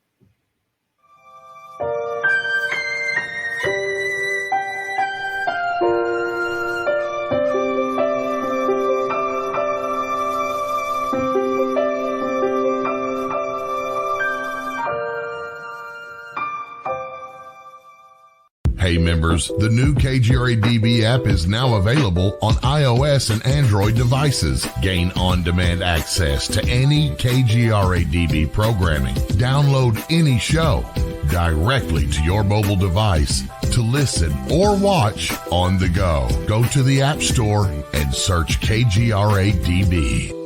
Hey members, the new KGRA-DB app is now available on iOS and Android devices. Gain on-demand access to any KGRA-DB programming. Download any show directly to your mobile device to listen or watch on the go. Go to the App Store and search KGRA-DB.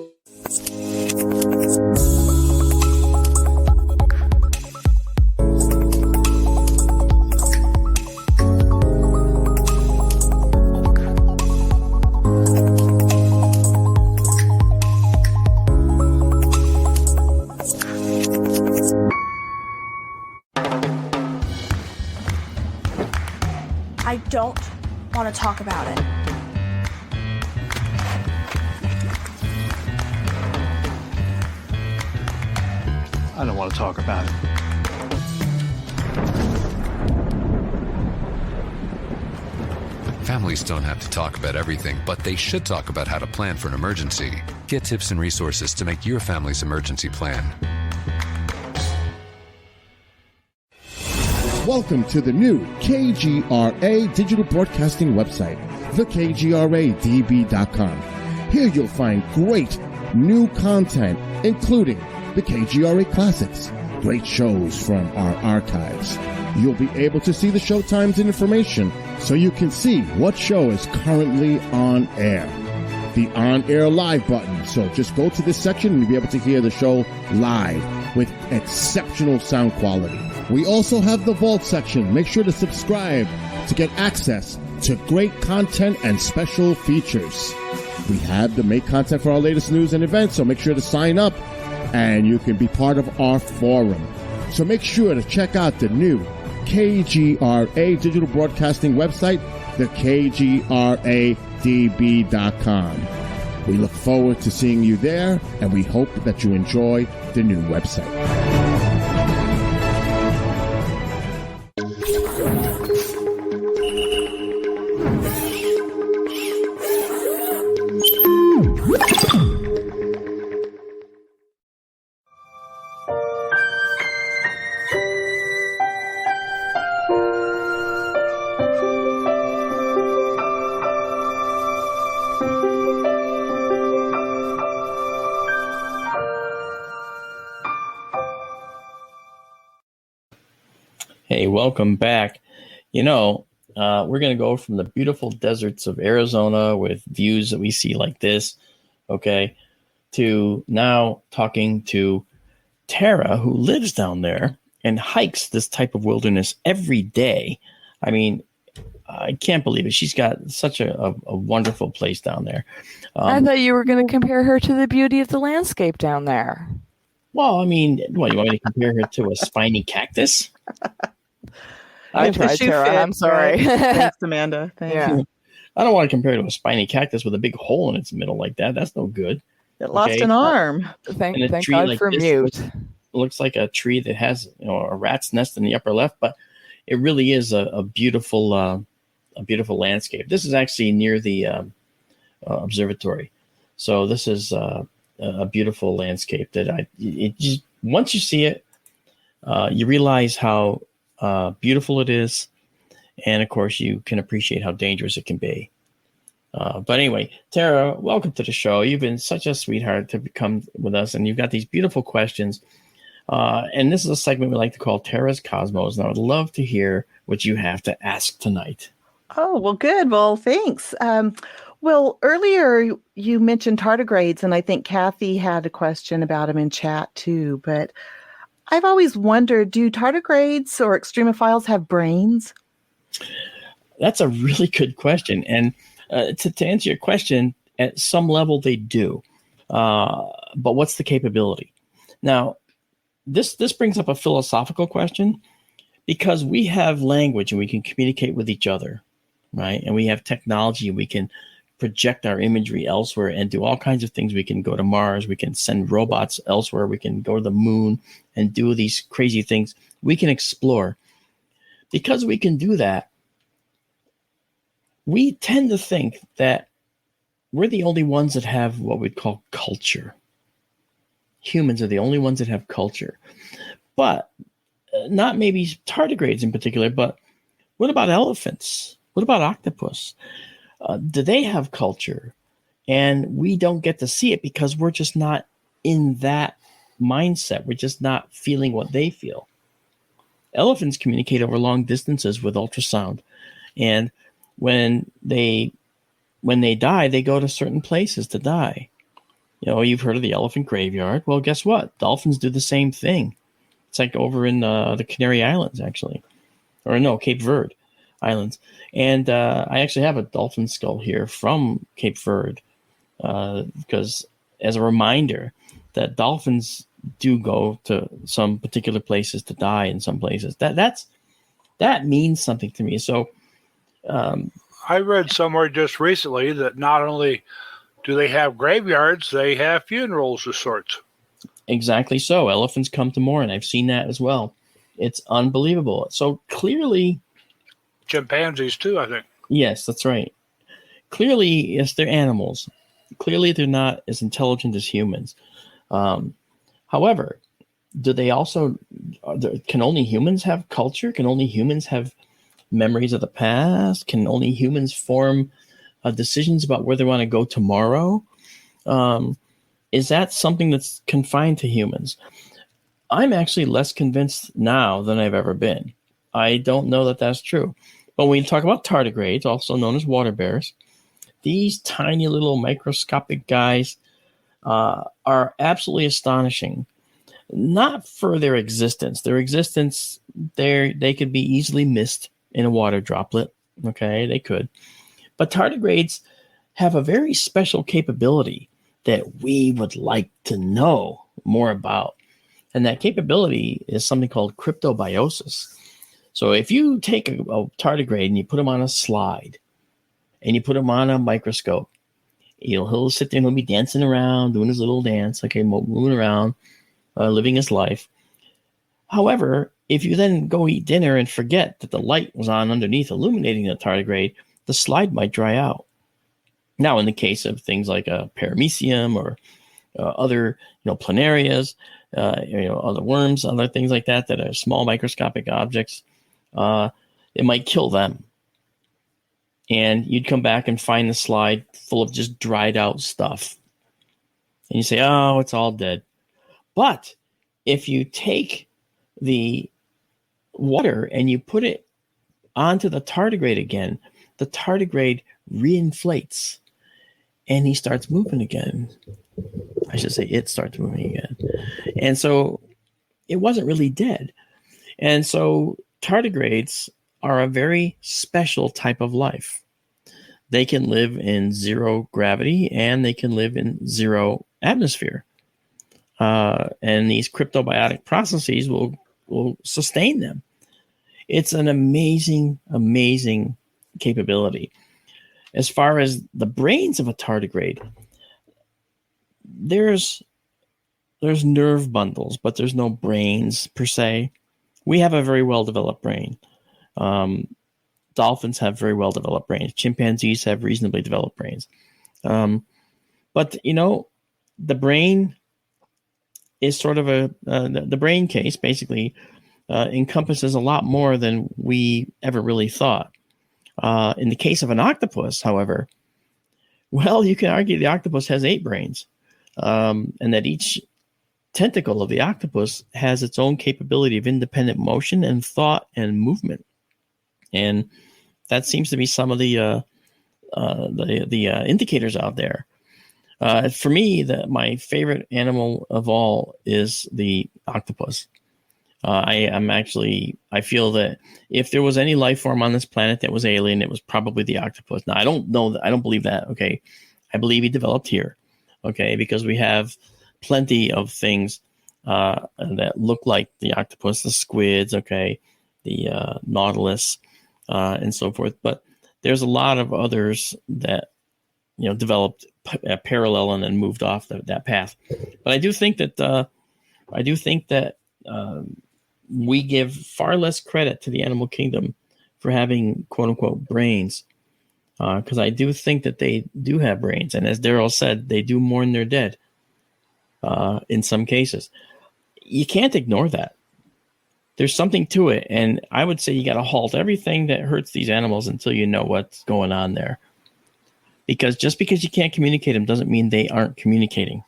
I don't want to talk about it. I don't want to talk about it. Families don't have to talk about everything, but they should talk about how to plan for an emergency. Get tips and resources to make your family's emergency plan. Welcome to the new KGRA digital broadcasting website, thekgradb.com. Here you'll find great new content, including the KGRA classics, great shows from our archives. You'll be able to see the show times and information so you can see what show is currently on air. The On Air Live button. So just go to this section and you'll be able to hear the show live with exceptional sound quality. We also have the Vault section. Make sure to subscribe to get access to great content and special features. We have the make content for our latest news and events, so make sure to sign up and you can be part of our forum. So make sure to check out the new KGRA digital broadcasting website, the KGRADB.com. We look forward to seeing you there, and we hope that you enjoy the new website. Hey, welcome back. We're going to go from the beautiful deserts of Arizona with views that we see like this, okay, to now talking to Tara, who lives down there and hikes this type of wilderness every day. I mean, I can't believe it. She's got such a wonderful place down there. I thought you were going to compare her to the beauty of the landscape down there. Well, I mean, what, you want me to compare her to a spiny cactus? I tried, Tara. I'm sorry. Thanks, Amanda. Thank you. I don't want to compare it to a spiny cactus with a big hole in its middle like that. That's no good. It lost an arm. Thank God like for mute. Looks like a tree that has a rat's nest in the upper left, but it really is a beautiful landscape. This is actually near the observatory, so this is a beautiful landscape that once you see it, you realize how beautiful it is, and of course you can appreciate how dangerous it can be. But anyway, Tara, welcome to the show. You've been such a sweetheart to come with us, and you've got these beautiful questions. And this is a segment we like to call Tara's Cosmos, and I would love to hear what you have to ask tonight. Oh, well, good. Well, thanks. Well, earlier you mentioned tardigrades, and I think Kathy had a question about them in chat too, but I've always wondered, do tardigrades or extremophiles have brains? That's a really good question. And to answer your question, at some level they do. But what's the capability? Now, this brings up a philosophical question, because we have language and we can communicate with each other, right? And we have technology, we can project our imagery elsewhere and do all kinds of things. We can go to Mars, we can send robots elsewhere, we can go to the moon and do these crazy things. We can explore. Because we can do that, we tend to think that we're the only ones that have what we'd call culture. Humans are the only ones that have culture. But not maybe tardigrades in particular, but what about elephants? What about octopus? Do they have culture? And we don't get to see it because we're just not in that mindset. We're just not feeling what they feel. Elephants communicate over long distances with ultrasound. And when they die, they go to certain places to die. You've heard of the elephant graveyard. Well, guess what? Dolphins do the same thing. It's like over in the Canary Islands, actually. Or no, Cape Verde Islands. And I actually have a dolphin skull here from Cape Verde, because as a reminder that dolphins do go to some particular places to die in some places. That means something to me. So I read somewhere just recently that not only do they have graveyards, they have funerals of sorts. Exactly so. Elephants come to mourn. I've seen that as well. It's unbelievable. So clearly... Chimpanzees too, I think. Yes, that's right. Clearly, yes, they're animals. Clearly, they're not as intelligent as humans. However, do they also... Can only humans have culture? Can only humans have memories of the past? Can only humans form decisions about where they want to go tomorrow? Is that something that's confined to humans? I'm actually less convinced now than I've ever been. I don't know that that's true. But when we talk about tardigrades, also known as water bears, these tiny little microscopic guys are absolutely astonishing. Not for their existence. Their existence, they could be easily missed in a water droplet. Okay, they could. But tardigrades have a very special capability that we would like to know more about. And that capability is something called cryptobiosis. So if you take a tardigrade and you put him on a slide and you put him on a microscope, he'll sit there and he'll be dancing around, doing his little dance, okay, moving around, living his life. However, if you then go eat dinner and forget that the light was on underneath illuminating the tardigrade, the slide might dry out. Now, in the case of things like a paramecium or other, planarias, other worms, other things like that are small microscopic objects, it might kill them. And you'd come back and find the slide full of just dried out stuff. And you say, oh, it's all dead. But if you take the water and you put it onto the tardigrade again, the tardigrade reinflates and he starts moving again. I should say it starts moving again. And so it wasn't really dead. And so tardigrades are a very special type of life. They can live in zero gravity and they can live in zero atmosphere. And these cryptobiotic processes will sustain them. It's an amazing, amazing capability. As far as the brains of a tardigrade, there's nerve bundles, but there's no brains per se. We have a very well-developed brain. Dolphins have very well-developed brains. Chimpanzees have reasonably developed brains. But, the brain is sort of the brain case basically encompasses a lot more than we ever really thought. In the case of an octopus, however, well, you can argue the octopus has 8 brains, and that each tentacle of the octopus has its own capability of independent motion and thought and movement. And that seems to be some of the indicators out there. For me, my favorite animal of all is the octopus. I feel that if there was any life form on this planet that was alien, it was probably the octopus. Now, I don't know that. I don't believe that. Okay. I believe he developed here. Okay. Because we have plenty of things that look like the octopus, the squids, okay, the nautilus, and so forth. But there's a lot of others that, developed parallel and then moved off that path. But I do think that we give far less credit to the animal kingdom for having quote unquote brains. Because I do think that they do have brains. And as Daryl said, they do mourn their dead in some cases. You can't ignore that. There's something to it. And I would say you got to halt everything that hurts these animals until you know what's going on there. Because just because you can't communicate them doesn't mean they aren't communicating.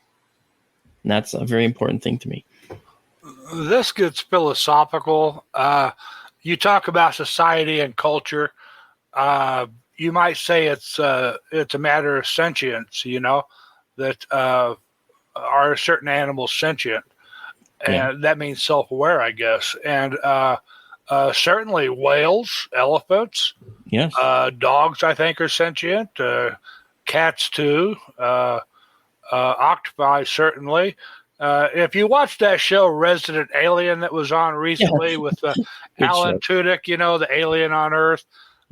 And that's a very important thing to me. This gets philosophical. You talk about society and culture. You might say it's a matter of sentience, that are certain animals sentient. And that means self-aware, I guess. And certainly whales, elephants, yes, dogs, I think, are sentient. Cats, too. Octopi, certainly. If you watch that show, Resident Alien, that was on recently with Alan Tudyk, the alien on Earth,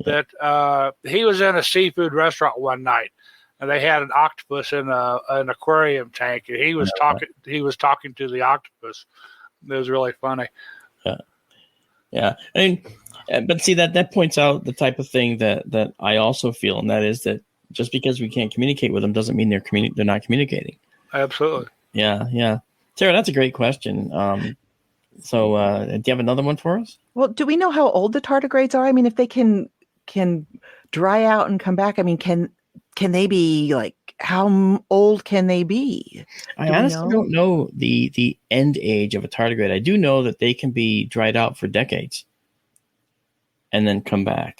that he was in a seafood restaurant one night. And they had an octopus in an aquarium tank, and he was talking to the octopus. It was really funny. Yeah. I mean, but see that points out the type of thing that I also feel, and that is that just because we can't communicate with them doesn't mean they're not communicating. Absolutely. Yeah. Tara, that's a great question. So do you have another one for us? Well, do we know how old the tardigrades are? I mean, if they can dry out and come back, I mean, can they be like, how old can they be? I honestly don't know the end age of a tardigrade. I do know that they can be dried out for decades. and then come back.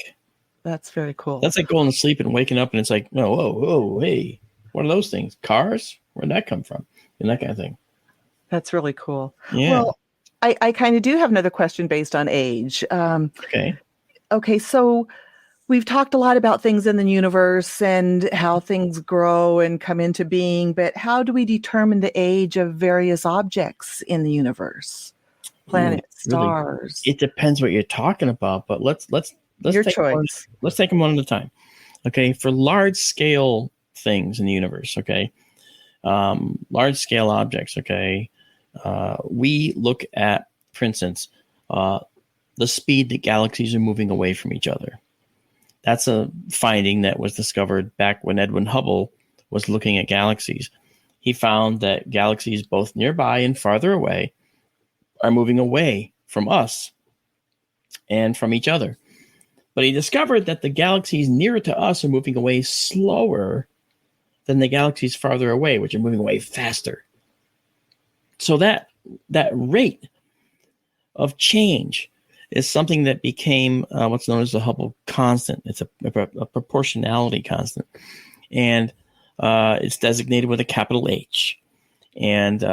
That's very cool. That's like going to sleep and waking up, and it's like, no, whoa, hey, what are those things? Cars? Where'd that come from? And that kind of thing. That's really cool. Yeah. Well, I kind of do have another question based on age. Okay, so we've talked a lot about things in the universe and how things grow and come into being, but how do we determine the age of various objects in the universe? Planets, stars. It depends what you're talking about, but let's Your take choice. Let's take them one at a time. Okay, for large scale things in the universe, okay, large scale objects, okay, we look at, for instance, the speed that galaxies are moving away from each other. That's a finding that was discovered back when Edwin Hubble was looking at galaxies. He found that galaxies both nearby and farther away are moving away from us and from each other. But he discovered that the galaxies nearer to us are moving away slower than the galaxies farther away, which are moving away faster. So that rate of change is something that became what's known as the Hubble constant. It's a proportionality constant. And it's designated with a capital H. And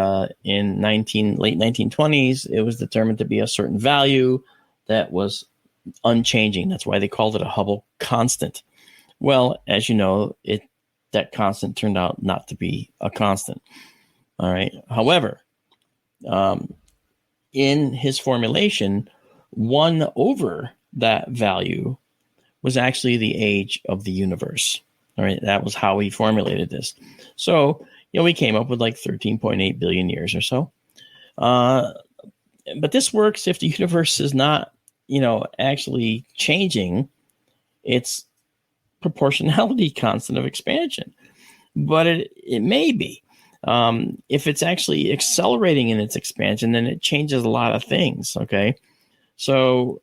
in late 1920s, it was determined to be a certain value that was unchanging. That's why they called it a Hubble constant. Well, as you know, that constant turned out not to be a constant. All right. However, in his formulation, 1 over that value was actually the age of the universe. All right. That was how he formulated this. So, we came up with like 13.8 billion years or so. But this works if the universe is not, actually changing its proportionality constant of expansion. But it may be. If it's actually accelerating in its expansion, then it changes a lot of things. Okay. So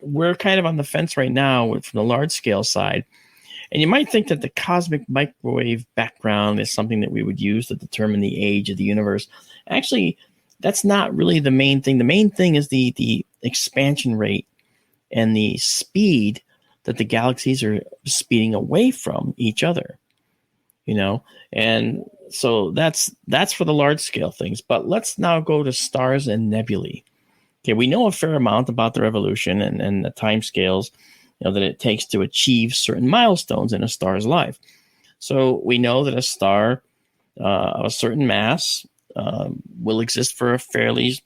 we're kind of on the fence right now from the large scale side. And you might think that the cosmic microwave background is something that we would use to determine the age of the universe. Actually, that's not really the main thing. The main thing is the expansion rate and the speed that the galaxies are speeding away from each other. And so that's for the large scale things. But let's now go to stars and nebulae. Okay, we know a fair amount about their evolution and the time scales that it takes to achieve certain milestones in a star's life. So we know that a star of a certain mass will exist for a fairly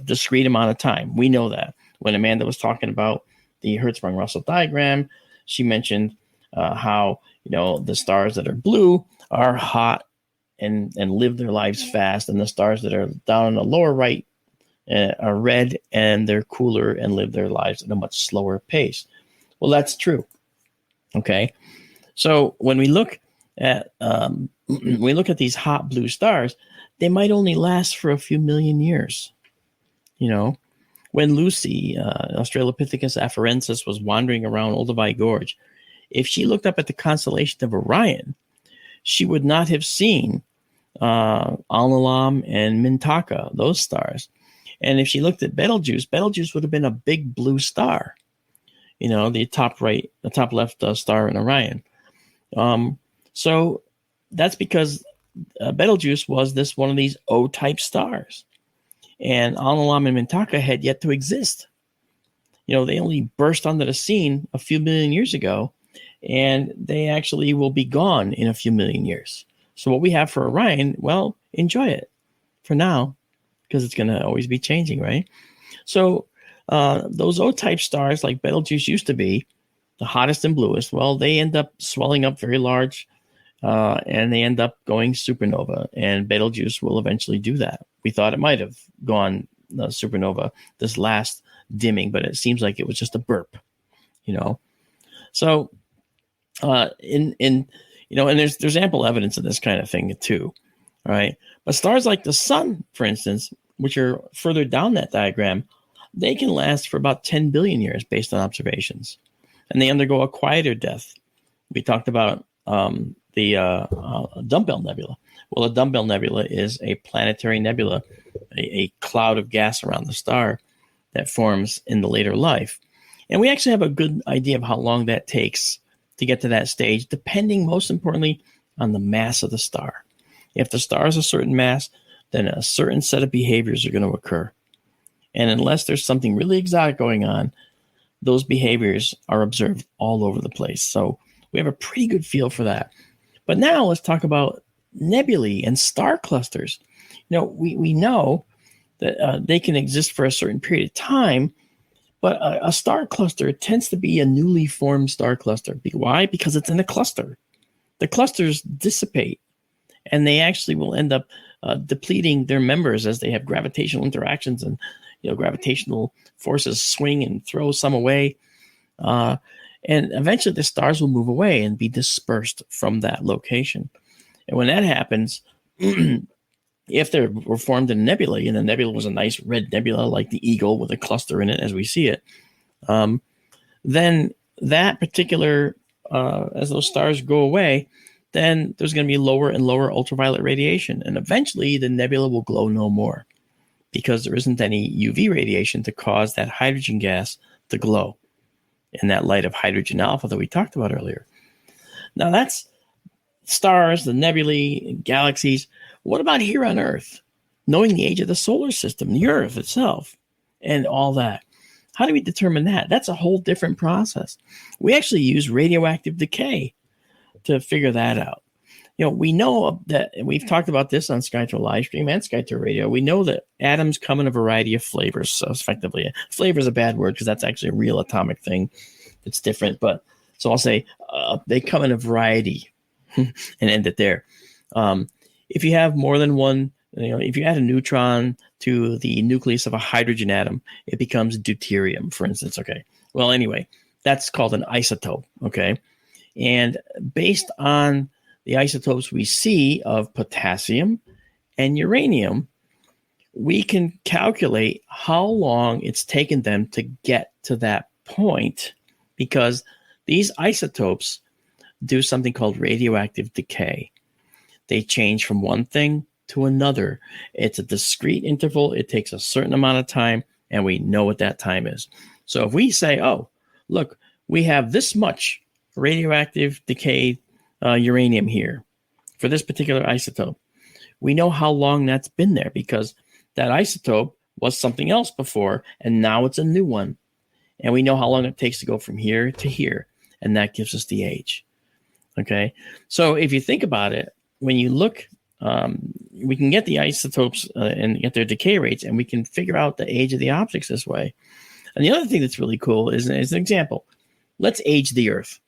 discrete amount of time. We know that. When Amanda was talking about the Hertzsprung-Russell diagram, she mentioned how the stars that are blue are hot and live their lives fast, and the stars that are down in the lower right are red and they're cooler and live their lives at a much slower pace. Well, that's true. Okay, so when we look at these hot blue stars, they might only last for a few million years. When Lucy, Australopithecus afarensis, was wandering around Olduvai Gorge, if she looked up at the constellation of Orion, she would not have seen Alnilam and Mintaka, those stars. And if she looked at Betelgeuse would have been a big blue star. The top left star in Orion. So that's because Betelgeuse was one of these O-type stars. And Alnilam and Mintaka had yet to exist. They only burst onto the scene a few million years ago, and they actually will be gone in a few million years. So what we have for Orion, well, enjoy it for now, because it's going to always be changing, right? So those O-type stars, like Betelgeuse used to be, the hottest and bluest, well, they end up swelling up very large, and they end up going supernova, and Betelgeuse will eventually do that. We thought it might have gone supernova this last dimming, but it seems like it was just a burp, So and there's ample evidence of this kind of thing too, right? But stars like the sun, for instance, which are further down that diagram, they can last for about 10 billion years based on observations, and they undergo a quieter death. We talked about the Dumbbell Nebula. Well, a Dumbbell Nebula is a planetary nebula, a cloud of gas around the star that forms in the later life. And we actually have a good idea of how long that takes to get to that stage, depending most importantly on the mass of the star. If the star is a certain mass, then a certain set of behaviors are going to occur. And unless there's something really exotic going on, those behaviors are observed all over the place. So we have a pretty good feel for that. But now let's talk about nebulae and star clusters. We know that they can exist for a certain period of time, but a star cluster tends to be a newly formed star cluster. Why? Because it's in a cluster. The clusters dissipate, and they actually will end up depleting their members as they have gravitational interactions, and gravitational forces swing and throw some away. And eventually the stars will move away and be dispersed from that location. And when that happens, if they were formed in a nebula, and the nebula was a nice red nebula like the Eagle with a cluster in it as we see it, then that particular, as those stars go away, then there's going to be lower and lower ultraviolet radiation. And eventually the nebula will glow no more because there isn't any UV radiation to cause that hydrogen gas to glow in that light of hydrogen alpha that we talked about earlier. Now that's stars, the nebulae, galaxies. What about here on Earth? Knowing the age of the solar system, the Earth itself, and all that. How do we determine that? That's a whole different process. We actually use radioactive decay to figure that out. We know that, and we've talked about this on SkyTour Livestream and SkyTour Radio. We know that atoms come in a variety of flavors. So effectively, flavor is a bad word because that's actually a real atomic thing. It's different. But so I'll say they come in a variety and end it there. If you have more than one, if you add a neutron to the nucleus of a hydrogen atom, it becomes deuterium, for instance. Okay. Well, anyway, that's called an isotope. Okay. And based on the isotopes we see of potassium and uranium, we can calculate how long it's taken them to get to that point, because these isotopes do something called radioactive decay. They change from one thing to another. It's a discrete interval. It takes a certain amount of time, and we know what that time is. So if we say, oh, look, we have this much radioactive decayed uranium here for this particular isotope, we know how long that's been there because that isotope was something else before, and now it's a new one. And we know how long it takes to go from here to here, and that gives us the age. Okay, so if you think about it, when you look, we can get the isotopes and get their decay rates, and we can figure out the age of the objects this way. And the other thing that's really cool is an example. Let's age the Earth.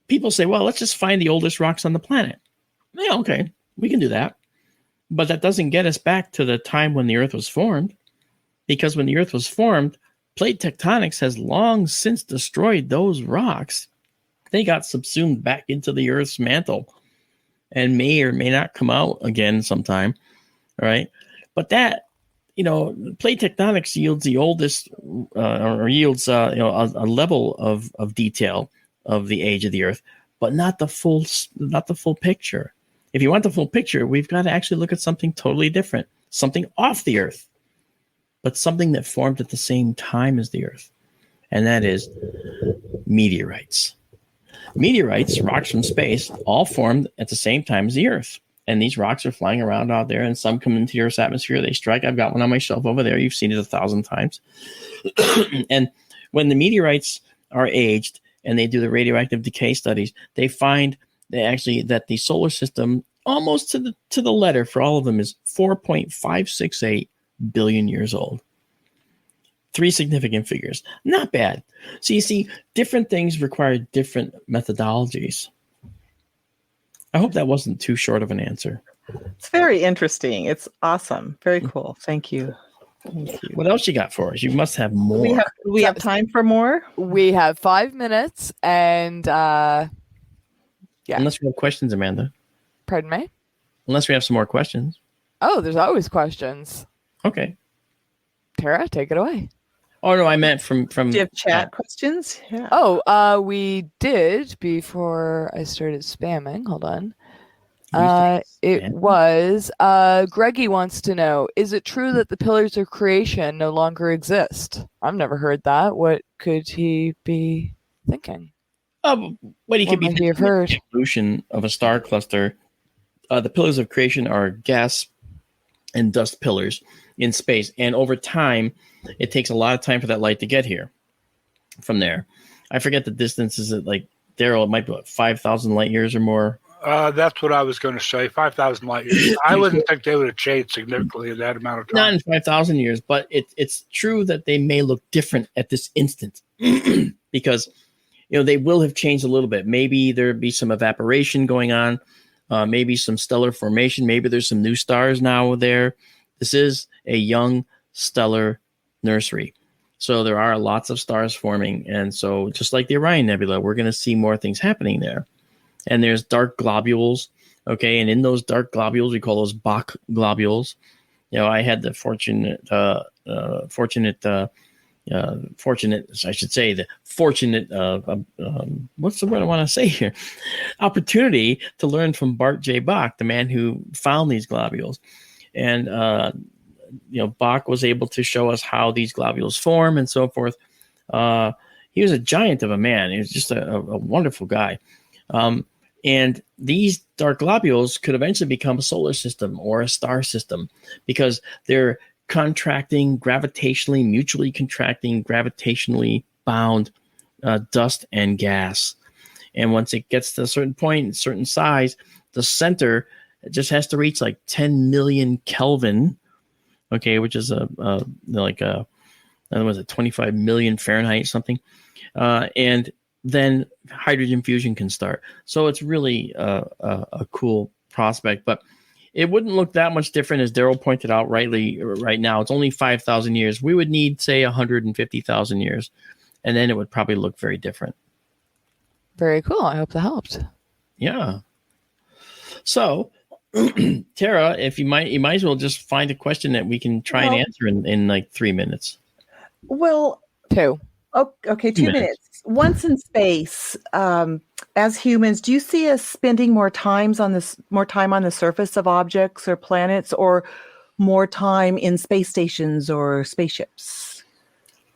People say, well, let's just find the oldest rocks on the planet. Yeah, okay, we can do that. But that doesn't get us back to the time when the Earth was formed, because when the Earth was formed, plate tectonics has long since destroyed those rocks. They got subsumed back into the Earth's mantle and may or may not come out again sometime, right? But that, plate tectonics yields the oldest, or yields a level of detail of the age of the Earth, but not the full picture. If you want the full picture, we've got to actually look at something totally different, something off the Earth, but something that formed at the same time as the Earth, and that is meteorites. Meteorites, rocks from space, all formed at the same time as the Earth. And these rocks are flying around out there, and some come into the Earth's atmosphere. They strike. I've got one on my shelf over there. You've seen it 1,000 times. And when the meteorites are aged and they do the radioactive decay studies, they find that the solar system, almost to the letter for all of them, is 4.568 billion years old. 3 significant figures. Not bad. So you see, different things require different methodologies. I hope that wasn't too short of an answer. It's very interesting. It's awesome. Very cool. Thank you. What else you got for us? You must have more. We have time for more? We have 5 minutes, and yeah. Unless we have questions, Amanda. Pardon me? Unless we have some more questions. Oh, there's always questions. Okay. Tara, take it away. Oh, no, I meant from Do you have chat questions? Yeah. Oh, we did before I started spamming. Hold on. It was. Greggy wants to know, is it true that the pillars of creation no longer exist? I've never heard that. What could he be thinking? What he could be thinking have heard. The evolution of a star cluster. The pillars of creation are gas and dust pillars in space. And over time, it takes a lot of time for that light to get here from there. I forget the distance. Is it like, Daryl, it might be like 5,000 light years or more. That's what I was going to say, 5,000 light years. I wouldn't think they would have changed significantly in that amount of time. Not in 5,000 years, but it's true that they may look different at this instant because, they will have changed a little bit. Maybe there'd be some evaporation going on, maybe some stellar formation. Maybe there's some new stars now there. This is a young stellar nursery. So there are lots of stars forming. And so just like the Orion Nebula, we're going to see more things happening there. And there's dark globules, okay? And in those dark globules, we call those Bok globules. I had the fortunate, what's the word I want to say here? Opportunity to learn from Bart J. Bok, the man who found these globules. And, Bok was able to show us how these globules form and so forth. He was a giant of a man. He was just a wonderful guy. And these dark globules could eventually become a solar system or a star system because they're mutually contracting, gravitationally bound dust and gas. And once it gets to a certain point, a certain size, the center just has to reach like 10 million Kelvin, okay, which is 25 million Fahrenheit something. And then hydrogen fusion can start. So it's really a cool prospect, but it wouldn't look that much different, as Daryl pointed out rightly right now. It's only 5,000 years. We would need, say, 150,000 years, and then it would probably look very different. Very cool. I hope that helped. Yeah. So, Tara, if you might as well just find a question that we can try and answer in like 3 minutes. Well, 2. Oh, okay, 2 minutes. Once in space, as humans, do you see us spending more time on the surface of objects or planets, or more time in space stations or spaceships?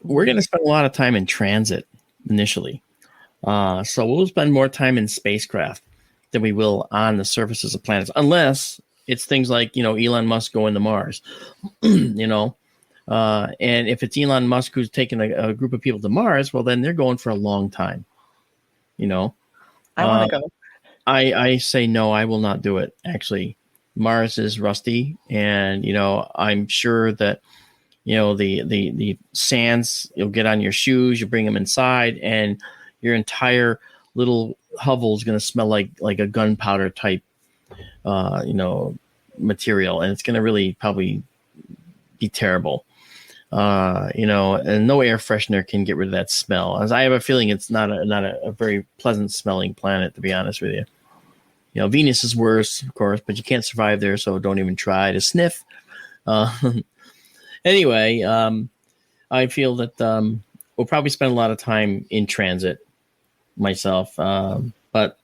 We're going to spend a lot of time in transit initially. So we'll spend more time in spacecraft than we will on the surfaces of planets, unless it's things like, Elon Musk going to Mars, and if it's Elon Musk who's taking a group of people to Mars, well, then they're going for a long time. I want to go. I say no, I will not do it. Actually, Mars is rusty, and I'm sure that the sands, you'll get on your shoes, you bring them inside, and your entire little hovel is going to smell like a gunpowder type, material, and it's going to really probably be terrible. And no air freshener can get rid of that smell. As I have a feeling it's not a very pleasant smelling planet, to be honest with you. Venus is worse, of course, but you can't survive there, so don't even try to sniff. Anyway, I feel that we'll probably spend a lot of time in transit myself. But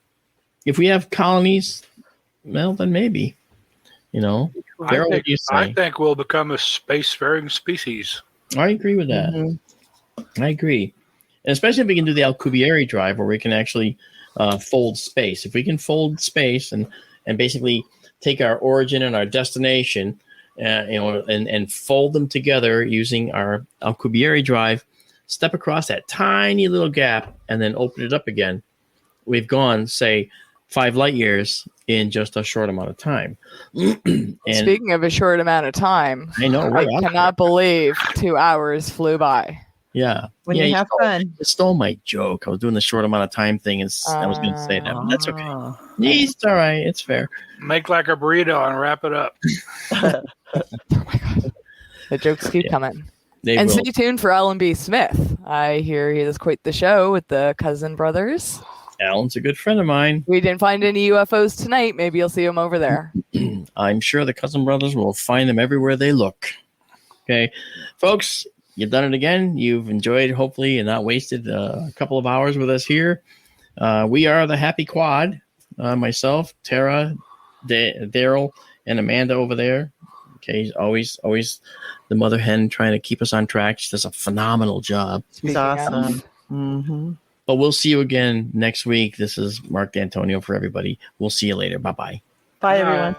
if we have colonies, well, then maybe. I think we'll become a spacefaring species. I agree with that. Mm-hmm. I agree. And especially if we can do the Alcubierre drive, where we can actually fold space. If we can fold space and basically take our origin and our destination, and fold them together using our Alcubierre drive, step across that tiny little gap, and then open it up again, we've gone, say, 5 light years in just a short amount of time. And speaking of a short amount of time, I know, I cannot believe 2 hours flew by. Yeah. When you have fun. You stole my joke. I was doing the short amount of time thing, and I was going to say that, but that's okay. It's all right. It's fair. Make like a burrito and wrap it up. Oh my God. The jokes keep coming. They and will. stay tuned for Alan B. Smith. I hear he does quite the show with the Cousin Brothers. Alan's a good friend of mine. We didn't find any UFOs tonight. Maybe you'll see them over there. I'm sure the Cousin Brothers will find them everywhere they look. Okay, folks, you've done it again. You've enjoyed, hopefully, and not wasted a couple of hours with us here. We are the Happy Quad. Myself, Tara, Daryl and Amanda over there. Okay, always the mother hen trying to keep us on track. She does a phenomenal job. She's awesome. Mm-hmm. But we'll see you again next week. This is Mark D'Antonio for everybody. We'll see you later. Bye-bye. Bye, everyone.